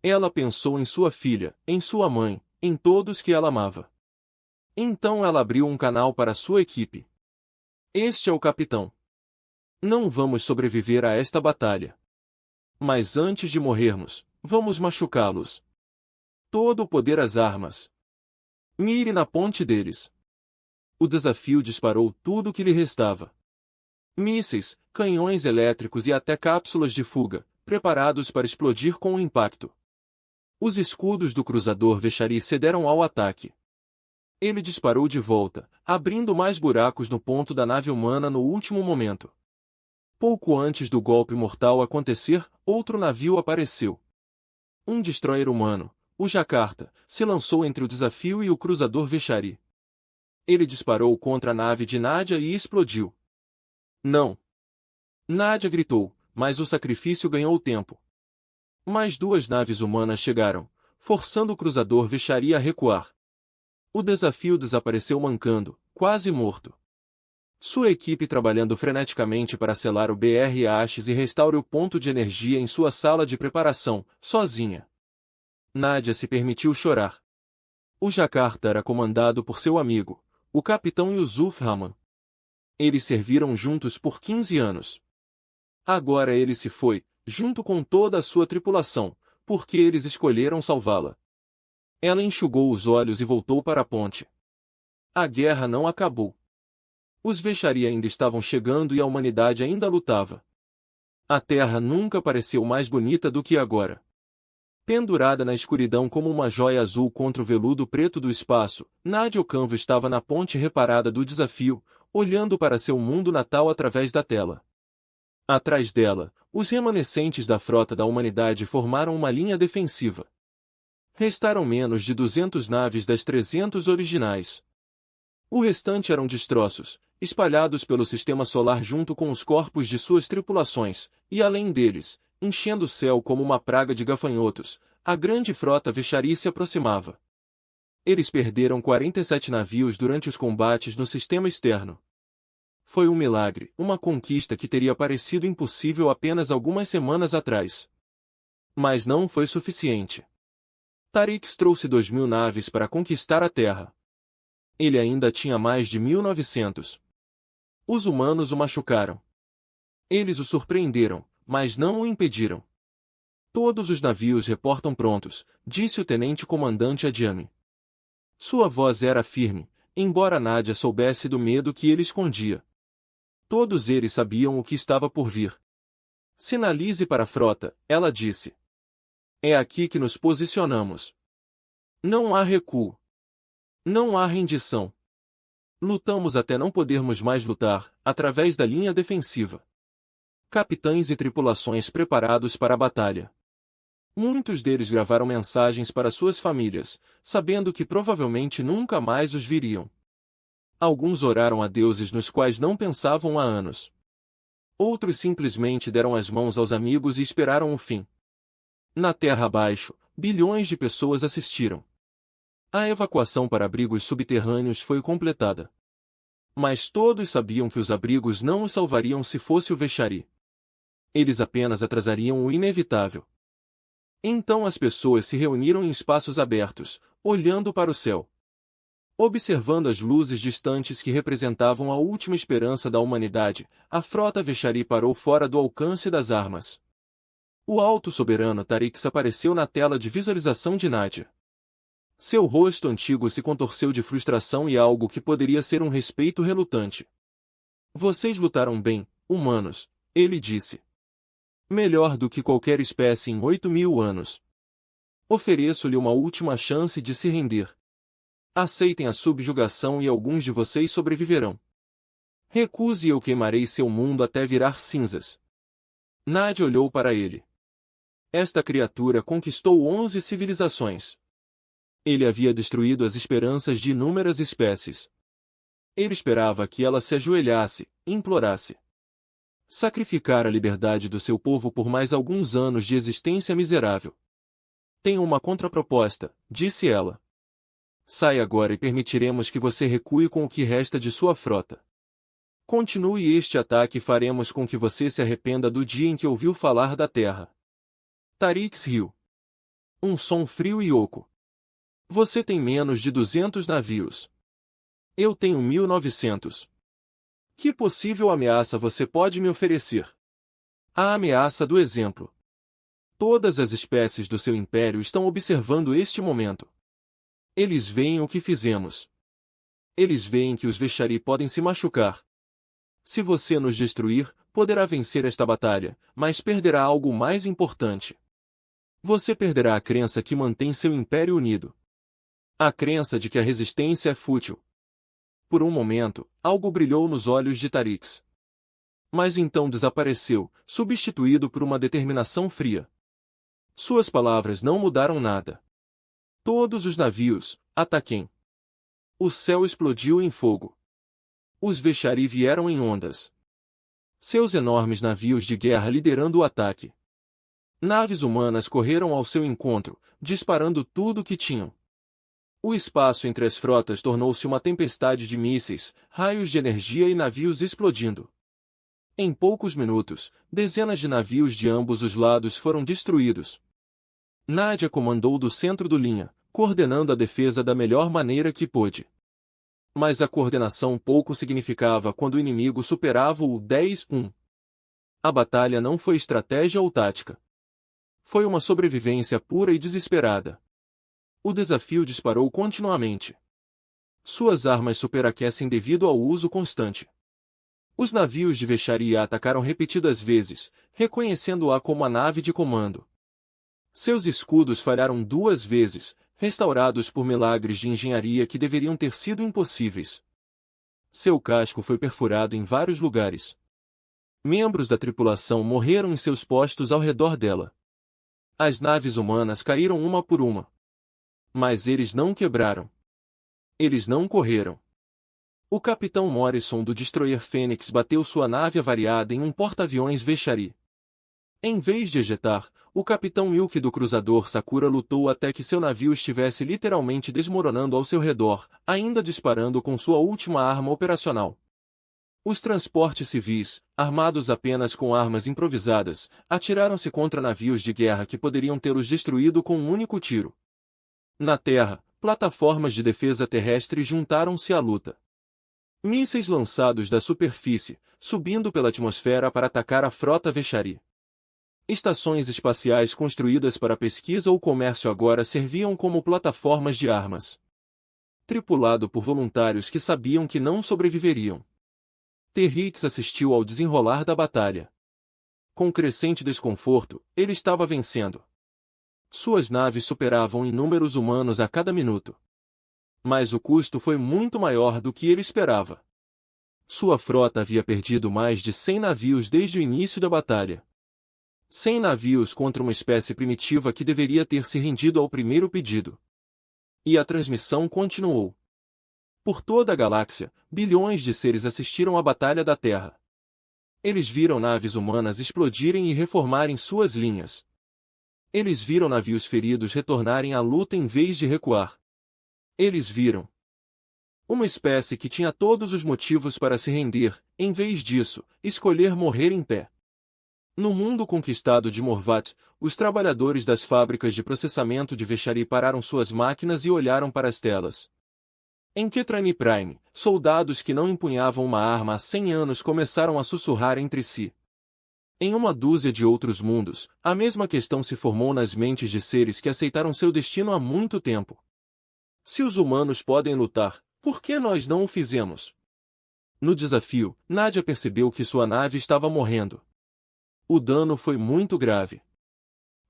Ela pensou em sua filha, em sua mãe, em todos que ela amava. Então ela abriu um canal para sua equipe. Este é o capitão. Não vamos sobreviver a esta batalha. Mas antes de morrermos, vamos machucá-los. Todo o poder às armas. Mire na ponte deles. O desafio disparou tudo o que lhe restava. Mísseis, canhões elétricos e até cápsulas de fuga, preparados para explodir com o impacto. Os escudos do cruzador Vechari cederam ao ataque. Ele disparou de volta, abrindo mais buracos no ponto da nave humana no último momento. Pouco antes do golpe mortal acontecer, outro navio apareceu. Um destroyer humano, o Jakarta, se lançou entre o desafio e o cruzador Vechari. Ele disparou contra a nave de Nadia e explodiu. Não! Nadia gritou, mas o sacrifício ganhou tempo. Mais 2 naves humanas chegaram, forçando o cruzador Vechari a recuar. O desafio desapareceu mancando, quase morto. Sua equipe trabalhando freneticamente para selar o BR Ashes e restaurar o ponto de energia em sua sala de preparação, sozinha. Nadia se permitiu chorar. O Jakarta era comandado por seu amigo, o capitão Yusuf Rahman. Eles serviram juntos por 15 anos. Agora ele se foi, junto com toda a sua tripulação, porque eles escolheram salvá-la. Ela enxugou os olhos e voltou para a ponte. A guerra não acabou. Os Vechari ainda estavam chegando e a humanidade ainda lutava. A Terra nunca pareceu mais bonita do que agora. Pendurada na escuridão como uma joia azul contra o veludo preto do espaço, Nadia Ocanvo estava na ponte reparada do desafio, olhando para seu mundo natal através da tela. Atrás dela, os remanescentes da frota da humanidade formaram uma linha defensiva. Restaram menos de 200 naves das 300 originais. O restante eram destroços, espalhados pelo sistema solar junto com os corpos de suas tripulações, e além deles, enchendo o céu como uma praga de gafanhotos, a grande frota Vechari se aproximava. Eles perderam 47 navios durante os combates no sistema externo. Foi um milagre, uma conquista que teria parecido impossível apenas algumas semanas atrás. Mas não foi suficiente. Tariq trouxe 2.000 naves para conquistar a Terra. Ele ainda tinha mais de 1.900. Os humanos o machucaram. Eles o surpreenderam, mas não o impediram. Todos os navios reportam prontos, disse o tenente-comandante Adjami. Sua voz era firme, embora Nadia soubesse do medo que ele escondia. Todos eles sabiam o que estava por vir. Sinalize para a frota, ela disse. É aqui que nos posicionamos. Não há recuo. Não há rendição. Lutamos até não podermos mais lutar, através da linha defensiva. Capitães e tripulações preparados para a batalha. Muitos deles gravaram mensagens para suas famílias, sabendo que provavelmente nunca mais os viriam. Alguns oraram a deuses nos quais não pensavam há anos. Outros simplesmente deram as mãos aos amigos e esperaram o fim. Na terra abaixo, bilhões de pessoas assistiram. A evacuação para abrigos subterrâneos foi completada. Mas todos sabiam que os abrigos não os salvariam se fosse o Vechari. Eles apenas atrasariam o inevitável. Então as pessoas se reuniram em espaços abertos, olhando para o céu. Observando as luzes distantes que representavam a última esperança da humanidade, a frota Vechari parou fora do alcance das armas. O alto soberano Tariq apareceu na tela de visualização de Nadia. Seu rosto antigo se contorceu de frustração e algo que poderia ser um respeito relutante. Vocês lutaram bem, humanos, ele disse. Melhor do que qualquer espécie em 8.000 anos. Ofereço-lhe uma última chance de se render. Aceitem a subjugação e alguns de vocês sobreviverão. Recuse e eu queimarei seu mundo até virar cinzas. Nadia olhou para ele. Esta criatura conquistou 11 civilizações. Ele havia destruído as esperanças de inúmeras espécies. Ele esperava que ela se ajoelhasse, implorasse. Sacrificar a liberdade do seu povo por mais alguns anos de existência miserável. Tenho uma contraproposta, disse ela. Saia agora e permitiremos que você recue com o que resta de sua frota. Continue este ataque e faremos com que você se arrependa do dia em que ouviu falar da terra. Tarix riu. Um som frio e oco. Você tem menos de 200 navios. Eu tenho 1900. Que possível ameaça você pode me oferecer? A ameaça do exemplo. Todas as espécies do seu império estão observando este momento. Eles veem o que fizemos. Eles veem que os Veshari podem se machucar. Se você nos destruir, poderá vencer esta batalha, mas perderá algo mais importante. Você perderá a crença que mantém seu império unido. A crença de que a resistência é fútil. Por um momento, algo brilhou nos olhos de Tarix. Mas então desapareceu, substituído por uma determinação fria. Suas palavras não mudaram nada. Todos os navios, ataquem. O céu explodiu em fogo. Os Veshari vieram em ondas. Seus enormes navios de guerra liderando o ataque. Naves humanas correram ao seu encontro, disparando tudo o que tinham. O espaço entre as frotas tornou-se uma tempestade de mísseis, raios de energia e navios explodindo. Em poucos minutos, dezenas de navios de ambos os lados foram destruídos. Nadia comandou do centro do linha, coordenando a defesa da melhor maneira que pôde. Mas a coordenação pouco significava quando o inimigo superava o 10-1. A batalha não foi estratégia ou tática. Foi uma sobrevivência pura e desesperada. O desafio disparou continuamente. Suas armas superaquecem devido ao uso constante. Os navios de Veshari a atacaram repetidas vezes, reconhecendo-a como a nave de comando. Seus escudos falharam 2 vezes, restaurados por milagres de engenharia que deveriam ter sido impossíveis. Seu casco foi perfurado em vários lugares. Membros da tripulação morreram em seus postos ao redor dela. As naves humanas caíram uma por uma. Mas eles não quebraram. Eles não correram. O capitão Morrison do destroyer Fênix bateu sua nave avariada em um porta-aviões Veshari. Em vez de ejetar, o capitão Milk do cruzador Sakura lutou até que seu navio estivesse literalmente desmoronando ao seu redor, ainda disparando com sua última arma operacional. Os transportes civis, armados apenas com armas improvisadas, atiraram-se contra navios de guerra que poderiam tê-los destruído com um único tiro. Na terra, plataformas de defesa terrestre juntaram-se à luta. Mísseis lançados da superfície, subindo pela atmosfera para atacar a frota Veshari. Estações espaciais construídas para pesquisa ou comércio agora serviam como plataformas de armas. Tripulado por voluntários que sabiam que não sobreviveriam. Territz assistiu ao desenrolar da batalha. Com crescente desconforto, ele estava vencendo. Suas naves superavam em números humanos a cada minuto. Mas o custo foi muito maior do que ele esperava. Sua frota havia perdido mais de 100 navios desde o início da batalha. 100 navios contra uma espécie primitiva que deveria ter se rendido ao primeiro pedido. E a transmissão continuou. Por toda a galáxia, bilhões de seres assistiram à Batalha da Terra. Eles viram naves humanas explodirem e reformarem suas linhas. Eles viram navios feridos retornarem à luta em vez de recuar. Eles viram uma espécie que tinha todos os motivos para se render, em vez disso, escolher morrer em pé. No mundo conquistado de Morvat, os trabalhadores das fábricas de processamento de Veshari pararam suas máquinas e olharam para as telas. Em Ketrani Prime, soldados que não empunhavam uma arma há 100 anos começaram a sussurrar entre si. Em uma dúzia de outros mundos, a mesma questão se formou nas mentes de seres que aceitaram seu destino há muito tempo. Se os humanos podem lutar, por que nós não o fizemos? No desafio, Nadia percebeu que sua nave estava morrendo. O dano foi muito grave.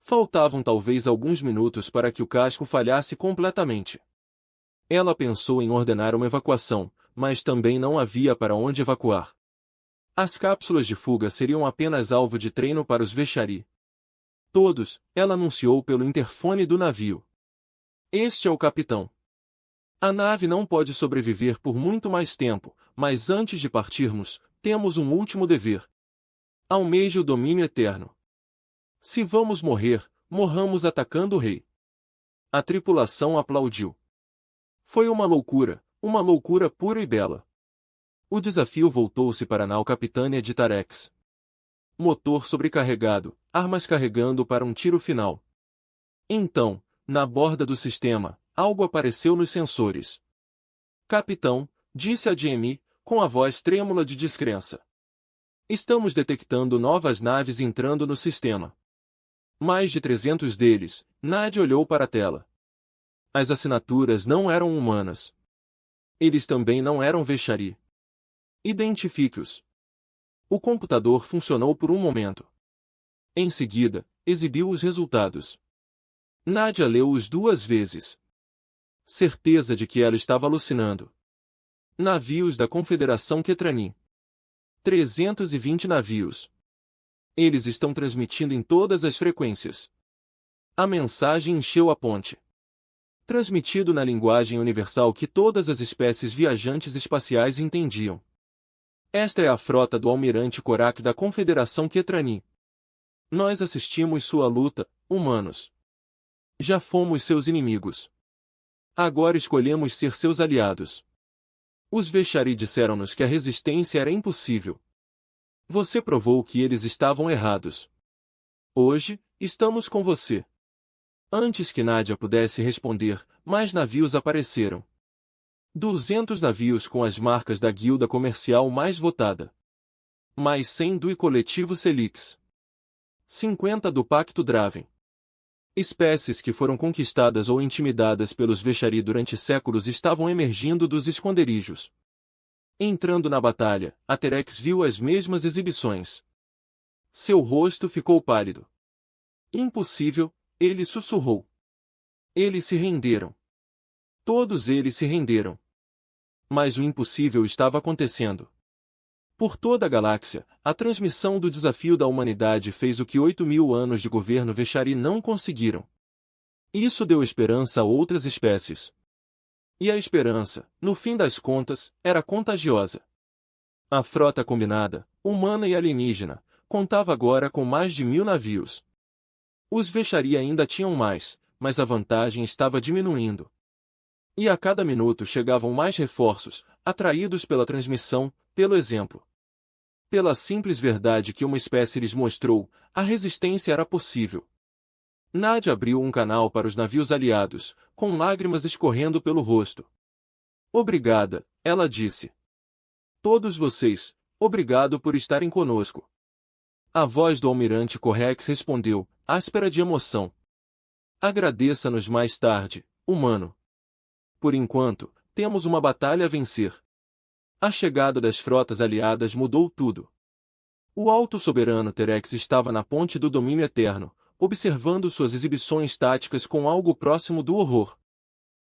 Faltavam talvez alguns minutos para que o casco falhasse completamente. Ela pensou em ordenar uma evacuação, mas também não havia para onde evacuar. As cápsulas de fuga seriam apenas alvo de treino para os Veshari. Todos, ela anunciou pelo interfone do navio. Este é o capitão. A nave não pode sobreviver por muito mais tempo, mas antes de partirmos, temos um último dever. Almeje o domínio eterno. Se vamos morrer, morramos atacando o rei. A tripulação aplaudiu. Foi uma loucura pura e bela. O desafio voltou-se para a nau capitânia de Tarex. Motor sobrecarregado, armas carregando para um tiro final. Então, na borda do sistema, algo apareceu nos sensores. Capitão, disse a Jamie, com a voz trêmula de descrença. Estamos detectando novas naves entrando no sistema. Mais de 300 deles. Nadia olhou para a tela. As assinaturas não eram humanas. Eles também não eram Veshari. Identifique-os. O computador funcionou por um momento. Em seguida, exibiu os resultados. Nadia leu-os 2 vezes. Certeza de que ela estava alucinando. Navios da Confederação Ketranin. 320 navios. Eles estão transmitindo em todas as frequências. A mensagem encheu a ponte. Transmitido na linguagem universal que todas as espécies viajantes espaciais entendiam. Esta é a frota do almirante Korak da Confederação Ketranin. Nós assistimos sua luta, humanos. Já fomos seus inimigos. Agora escolhemos ser seus aliados. Os Veshari disseram-nos que a resistência era impossível. Você provou que eles estavam errados. Hoje, estamos com você. Antes que Nadia pudesse responder, mais navios apareceram. 200 navios com as marcas da guilda comercial mais votada. Mais 100 do coletivo Celix. 50 do Pacto Draven. Espécies que foram conquistadas ou intimidadas pelos Veshari durante séculos estavam emergindo dos esconderijos. Entrando na batalha, a Terex viu as mesmas exibições. Seu rosto ficou pálido. Impossível, ele sussurrou. Eles se renderam. Todos eles se renderam. Mas o impossível estava acontecendo. Por toda a galáxia, a transmissão do desafio da humanidade fez o que 8.000 anos de governo Veshari não conseguiram. Isso deu esperança a outras espécies. E a esperança, no fim das contas, era contagiosa. A frota combinada, humana e alienígena, contava agora com mais de 1.000 navios. Os Veshari ainda tinham mais, mas a vantagem estava diminuindo. E a cada minuto chegavam mais reforços, atraídos pela transmissão, pelo exemplo. Pela simples verdade que uma espécie lhes mostrou, a resistência era possível. Nadia abriu um canal para os navios aliados, com lágrimas escorrendo pelo rosto. Obrigada, ela disse. Todos vocês, obrigado por estarem conosco. A voz do almirante Correx respondeu, áspera de emoção. Agradeça-nos mais tarde, humano. Por enquanto, temos uma batalha a vencer. A chegada das frotas aliadas mudou tudo. O alto soberano Terex estava na ponte do domínio eterno, observando suas exibições táticas com algo próximo do horror.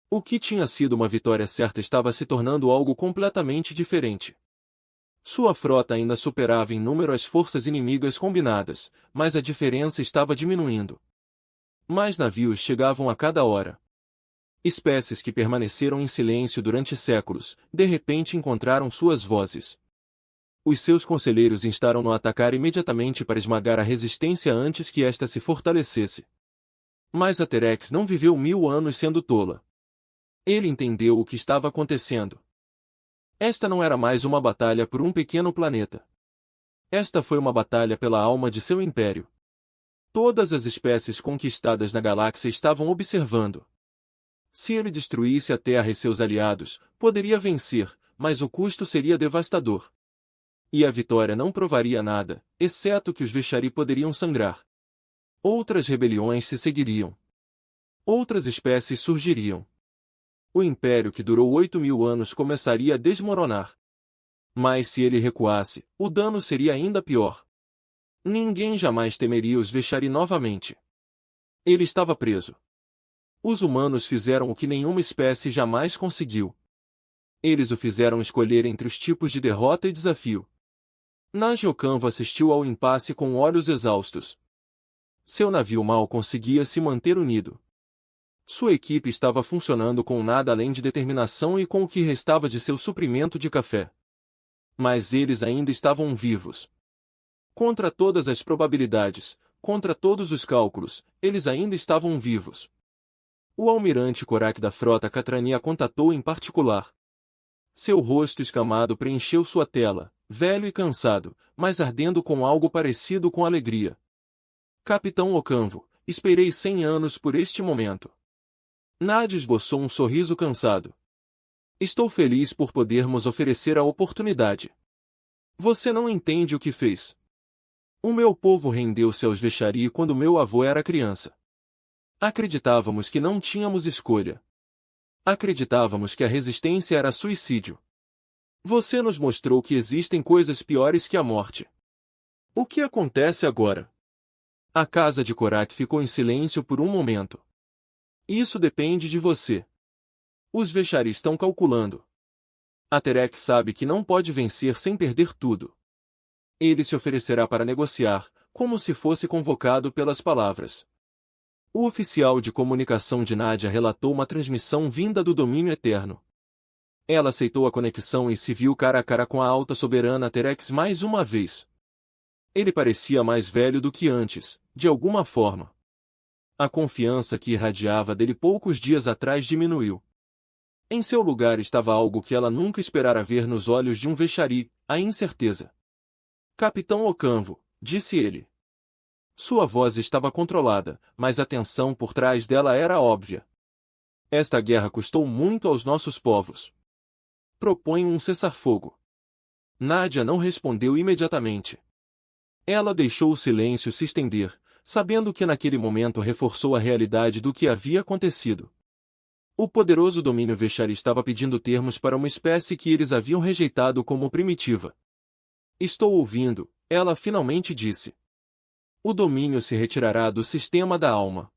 O que tinha sido uma vitória certa estava se tornando algo completamente diferente. Sua frota ainda superava em número as forças inimigas combinadas, mas a diferença estava diminuindo. Mais navios chegavam a cada hora. Espécies que permaneceram em silêncio durante séculos, de repente encontraram suas vozes. Os seus conselheiros instaram-no a atacar imediatamente para esmagar a resistência antes que esta se fortalecesse. Mas a Terex não viveu 1000 anos sendo tola. Ele entendeu o que estava acontecendo. Esta não era mais uma batalha por um pequeno planeta. Esta foi uma batalha pela alma de seu império. Todas as espécies conquistadas na galáxia estavam observando. Se ele destruísse a Terra e seus aliados, poderia vencer, mas o custo seria devastador. E a vitória não provaria nada, exceto que os Veshari poderiam sangrar. Outras rebeliões se seguiriam. Outras espécies surgiriam. O império que durou 8.000 anos começaria a desmoronar. Mas se ele recuasse, o dano seria ainda pior. Ninguém jamais temeria os Veshari novamente. Ele estava preso. Os humanos fizeram o que nenhuma espécie jamais conseguiu. Eles o fizeram escolher entre os tipos de derrota e desafio. Naja Ocanvo assistiu ao impasse com olhos exaustos. Seu navio mal conseguia se manter unido. Sua equipe estava funcionando com nada além de determinação e com o que restava de seu suprimento de café. Mas eles ainda estavam vivos. Contra todas as probabilidades, contra todos os cálculos, eles ainda estavam vivos. O almirante Korak da frota Catrani a contatou em particular. Seu rosto escamado preencheu sua tela, velho e cansado, mas ardendo com algo parecido com alegria. Capitão Ocanvo, esperei 100 anos por este momento. Nadia esboçou um sorriso cansado. Estou feliz por podermos oferecer a oportunidade. Você não entende o que fez. O meu povo rendeu-se aos Veshari quando meu avô era criança. Acreditávamos que não tínhamos escolha. Acreditávamos que a resistência era suicídio. Você nos mostrou que existem coisas piores que a morte. O que acontece agora? A casa de Korak ficou em silêncio por um momento. Isso depende de você. Os Veshari estão calculando. A Terek sabe que não pode vencer sem perder tudo. Ele se oferecerá para negociar, como se fosse convocado pelas palavras. O oficial de comunicação de Nadia relatou uma transmissão vinda do domínio eterno. Ela aceitou a conexão e se viu cara a cara com a alta soberana Terex mais uma vez. Ele parecia mais velho do que antes, de alguma forma. A confiança que irradiava dele poucos dias atrás diminuiu. Em seu lugar estava algo que ela nunca esperara ver nos olhos de um Veshari, a incerteza. Capitão Ocanvo, disse ele. Sua voz estava controlada, mas a tensão por trás dela era óbvia. Esta guerra custou muito aos nossos povos. Proponho um cessar-fogo. Nadia não respondeu imediatamente. Ela deixou o silêncio se estender, sabendo que naquele momento reforçou a realidade do que havia acontecido. O poderoso domínio Veshari estava pedindo termos para uma espécie que eles haviam rejeitado como primitiva. Estou ouvindo, ela finalmente disse. O domínio se retirará do sistema da alma.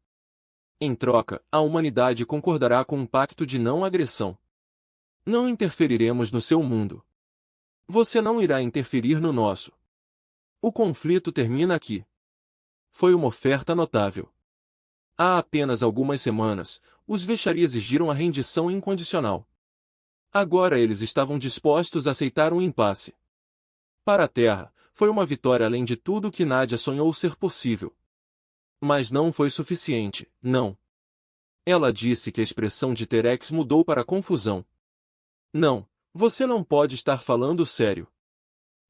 Em troca, a humanidade concordará com um pacto de não agressão. Não interferiremos no seu mundo. Você não irá interferir no nosso. O conflito termina aqui. Foi uma oferta notável. Há apenas algumas semanas, os Veshari exigiram a rendição incondicional. Agora eles estavam dispostos a aceitar um impasse. Para a Terra, foi uma vitória além de tudo que Nadia sonhou ser possível. Mas não foi suficiente, não. Ela disse que a expressão de Terex mudou para confusão. Não, você não pode estar falando sério.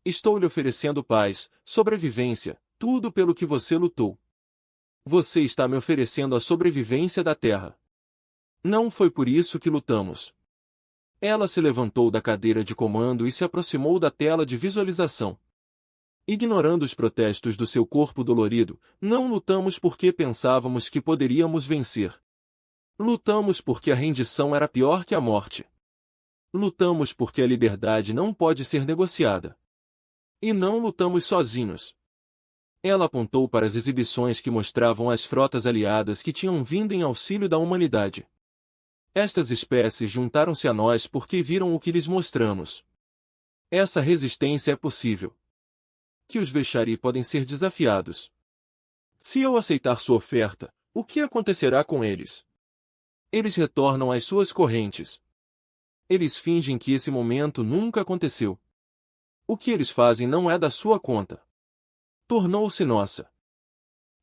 Estou lhe oferecendo paz, sobrevivência, tudo pelo que você lutou. Você está me oferecendo a sobrevivência da Terra. Não foi por isso que lutamos. Ela se levantou da cadeira de comando e se aproximou da tela de visualização. Ignorando os protestos do seu corpo dolorido, não lutamos porque pensávamos que poderíamos vencer. Lutamos porque a rendição era pior que a morte. Lutamos porque a liberdade não pode ser negociada. E não lutamos sozinhos. Ela apontou para as exibições que mostravam as frotas aliadas que tinham vindo em auxílio da humanidade. Estas espécies juntaram-se a nós porque viram o que lhes mostramos. Essa resistência é possível. Que os Veshari podem ser desafiados. Se eu aceitar sua oferta, o que acontecerá com eles? Eles retornam às suas correntes. Eles fingem que esse momento nunca aconteceu. O que eles fazem não é da sua conta. Tornou-se nossa.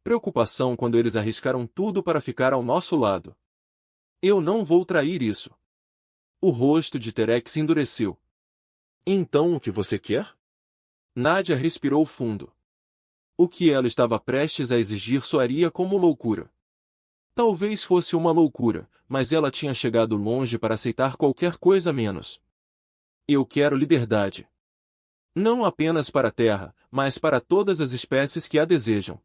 Preocupação quando eles arriscaram tudo para ficar ao nosso lado. Eu não vou trair isso. O rosto de Terex endureceu. Então o que você quer? Nadia respirou fundo. O que ela estava prestes a exigir soaria como loucura. Talvez fosse uma loucura, mas ela tinha chegado longe para aceitar qualquer coisa menos. Eu quero liberdade. Não apenas para a Terra, mas para todas as espécies que a desejam.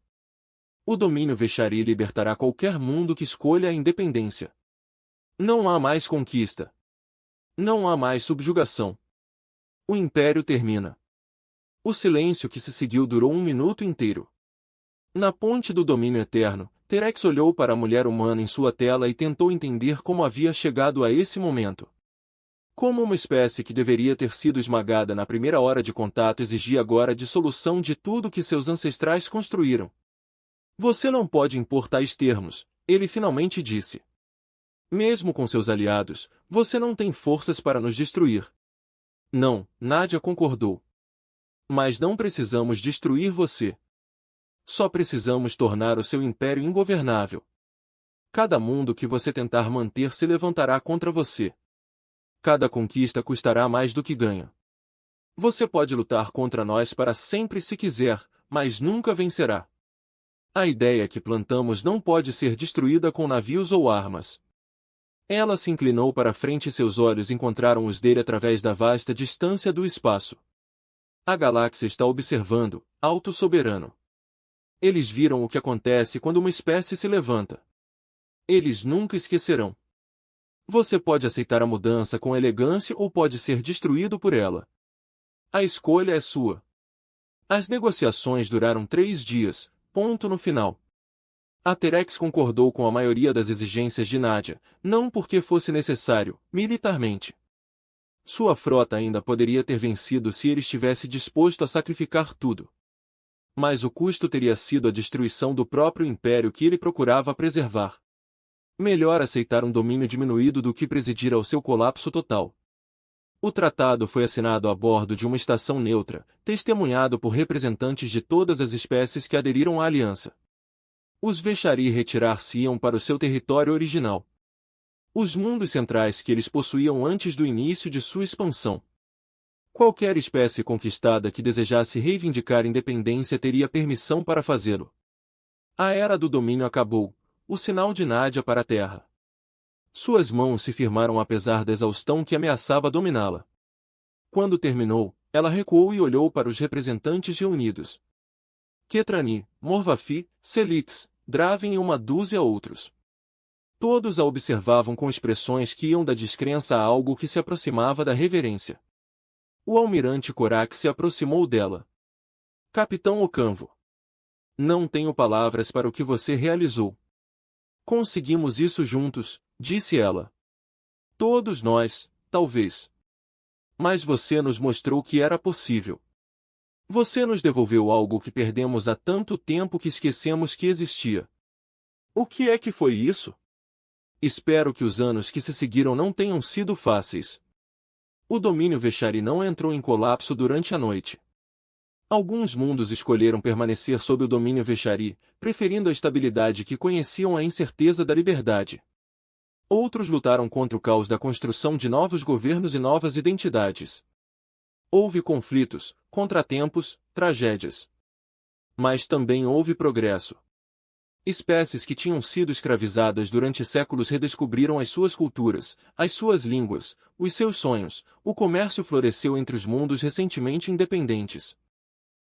O domínio Veshari libertará qualquer mundo que escolha a independência. Não há mais conquista. Não há mais subjugação. O império termina. O silêncio que se seguiu durou 1 minuto inteiro. Na ponte do domínio eterno, Terex olhou para a mulher humana em sua tela e tentou entender como havia chegado a esse momento. Como uma espécie que deveria ter sido esmagada na primeira hora de contato exigia agora a dissolução de tudo que seus ancestrais construíram. Você não pode impor tais termos, ele finalmente disse. Mesmo com seus aliados, você não tem forças para nos destruir. Não, Nadia concordou. Mas não precisamos destruir você. Só precisamos tornar o seu império ingovernável. Cada mundo que você tentar manter se levantará contra você. Cada conquista custará mais do que ganha. Você pode lutar contra nós para sempre se quiser, mas nunca vencerá. A ideia que plantamos não pode ser destruída com navios ou armas. Ela se inclinou para frente e seus olhos encontraram os dele através da vasta distância do espaço. A galáxia está observando, alto soberano. Eles viram o que acontece quando uma espécie se levanta. Eles nunca esquecerão. Você pode aceitar a mudança com elegância ou pode ser destruído por ela. A escolha é sua. As negociações duraram 3 dias, ponto no final. A Terex concordou com a maioria das exigências de Nadia, não porque fosse necessário, militarmente. Sua frota ainda poderia ter vencido se ele estivesse disposto a sacrificar tudo. Mas o custo teria sido a destruição do próprio império que ele procurava preservar. Melhor aceitar um domínio diminuído do que presidir ao seu colapso total. O tratado foi assinado a bordo de uma estação neutra, testemunhado por representantes de todas as espécies que aderiram à aliança. Os Veshari retirar-se-iam para o seu território original. Os mundos centrais que eles possuíam antes do início de sua expansão. Qualquer espécie conquistada que desejasse reivindicar independência teria permissão para fazê-lo. A era do domínio acabou. O sinal de Nadia para a Terra. Suas mãos se firmaram apesar da exaustão que ameaçava dominá-la. Quando terminou, ela recuou e olhou para os representantes reunidos. Ketrani, Morvafi, Selix, Draven e uma dúzia outros. Todos a observavam com expressões que iam da descrença a algo que se aproximava da reverência. O almirante Korak se aproximou dela. Capitão Ocanvo. Não tenho palavras para o que você realizou. Conseguimos isso juntos, disse ela. Todos nós, talvez. Mas você nos mostrou que era possível. Você nos devolveu algo que perdemos há tanto tempo que esquecemos que existia. O que é que foi isso? Espero que os anos que se seguiram não tenham sido fáceis. O domínio Veshari não entrou em colapso durante a noite. Alguns mundos escolheram permanecer sob o domínio Veshari, preferindo a estabilidade que conheciam à incerteza da liberdade. Outros lutaram contra o caos da construção de novos governos e novas identidades. Houve conflitos, contratempos, tragédias. Mas também houve progresso. Espécies que tinham sido escravizadas durante séculos redescobriram as suas culturas, as suas línguas, os seus sonhos. O comércio floresceu entre os mundos recentemente independentes.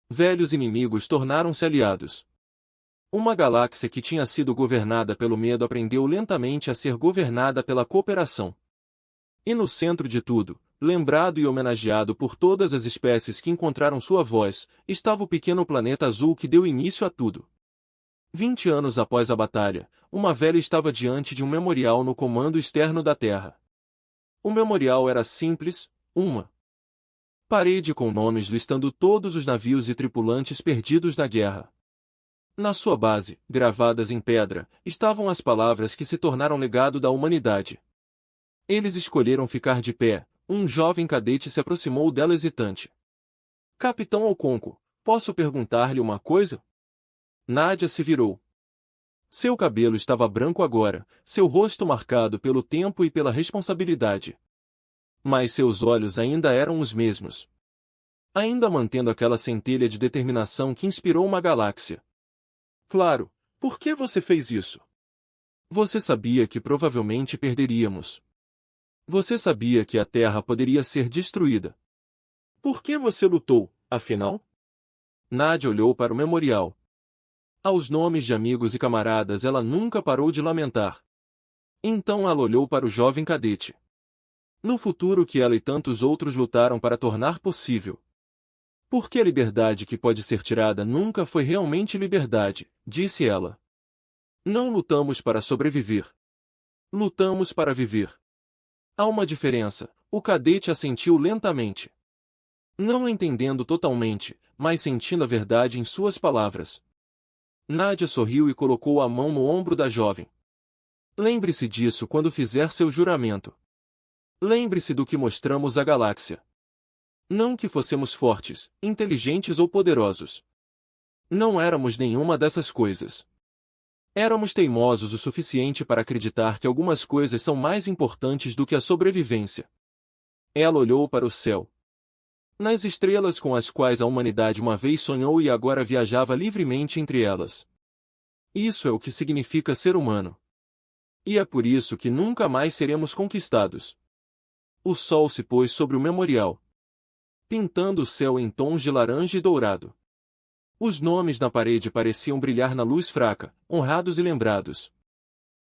Velhos inimigos tornaram-se aliados. Uma galáxia que tinha sido governada pelo medo aprendeu lentamente a ser governada pela cooperação. E no centro de tudo, lembrado e homenageado por todas as espécies que encontraram sua voz, estava o pequeno planeta azul que deu início a tudo. 20 anos após a batalha, uma velha estava diante de um memorial no comando externo da Terra. O memorial era simples, uma parede com nomes listando todos os navios e tripulantes perdidos na guerra. Na sua base, gravadas em pedra, estavam as palavras que se tornaram legado da humanidade. Eles escolheram ficar de pé. Um jovem cadete se aproximou dela hesitante. Capitão Oconco, posso perguntar-lhe uma coisa? Nadia se virou. Seu cabelo estava branco agora, seu rosto marcado pelo tempo e pela responsabilidade. Mas seus olhos ainda eram os mesmos. Ainda mantendo aquela centelha de determinação que inspirou uma galáxia. Claro, por que você fez isso? Você sabia que provavelmente perderíamos. Você sabia que a Terra poderia ser destruída. Por que você lutou, afinal? Nadia olhou para o memorial. Aos nomes de amigos e camaradas ela nunca parou de lamentar. Então ela olhou para o jovem cadete. No futuro que ela e tantos outros lutaram para tornar possível. Porque a liberdade que pode ser tirada nunca foi realmente liberdade, disse ela. Não lutamos para sobreviver. Lutamos para viver. Há uma diferença, O cadete assentiu lentamente. Não entendendo totalmente, mas sentindo a verdade em suas palavras. Nádia sorriu e colocou a mão no ombro da jovem. Lembre-se disso quando fizer seu juramento. Lembre-se do que mostramos à galáxia. Não que fossemos fortes, inteligentes ou poderosos. Não éramos nenhuma dessas coisas. Éramos teimosos o suficiente para acreditar que algumas coisas são mais importantes do que a sobrevivência. Ela olhou para o céu. Nas estrelas com as quais a humanidade uma vez sonhou e agora viajava livremente entre elas. Isso é o que significa ser humano. E é por isso que nunca mais seremos conquistados. O sol se pôs sobre o memorial, pintando o céu em tons de laranja e dourado. Os nomes na parede pareciam brilhar na luz fraca, honrados e lembrados.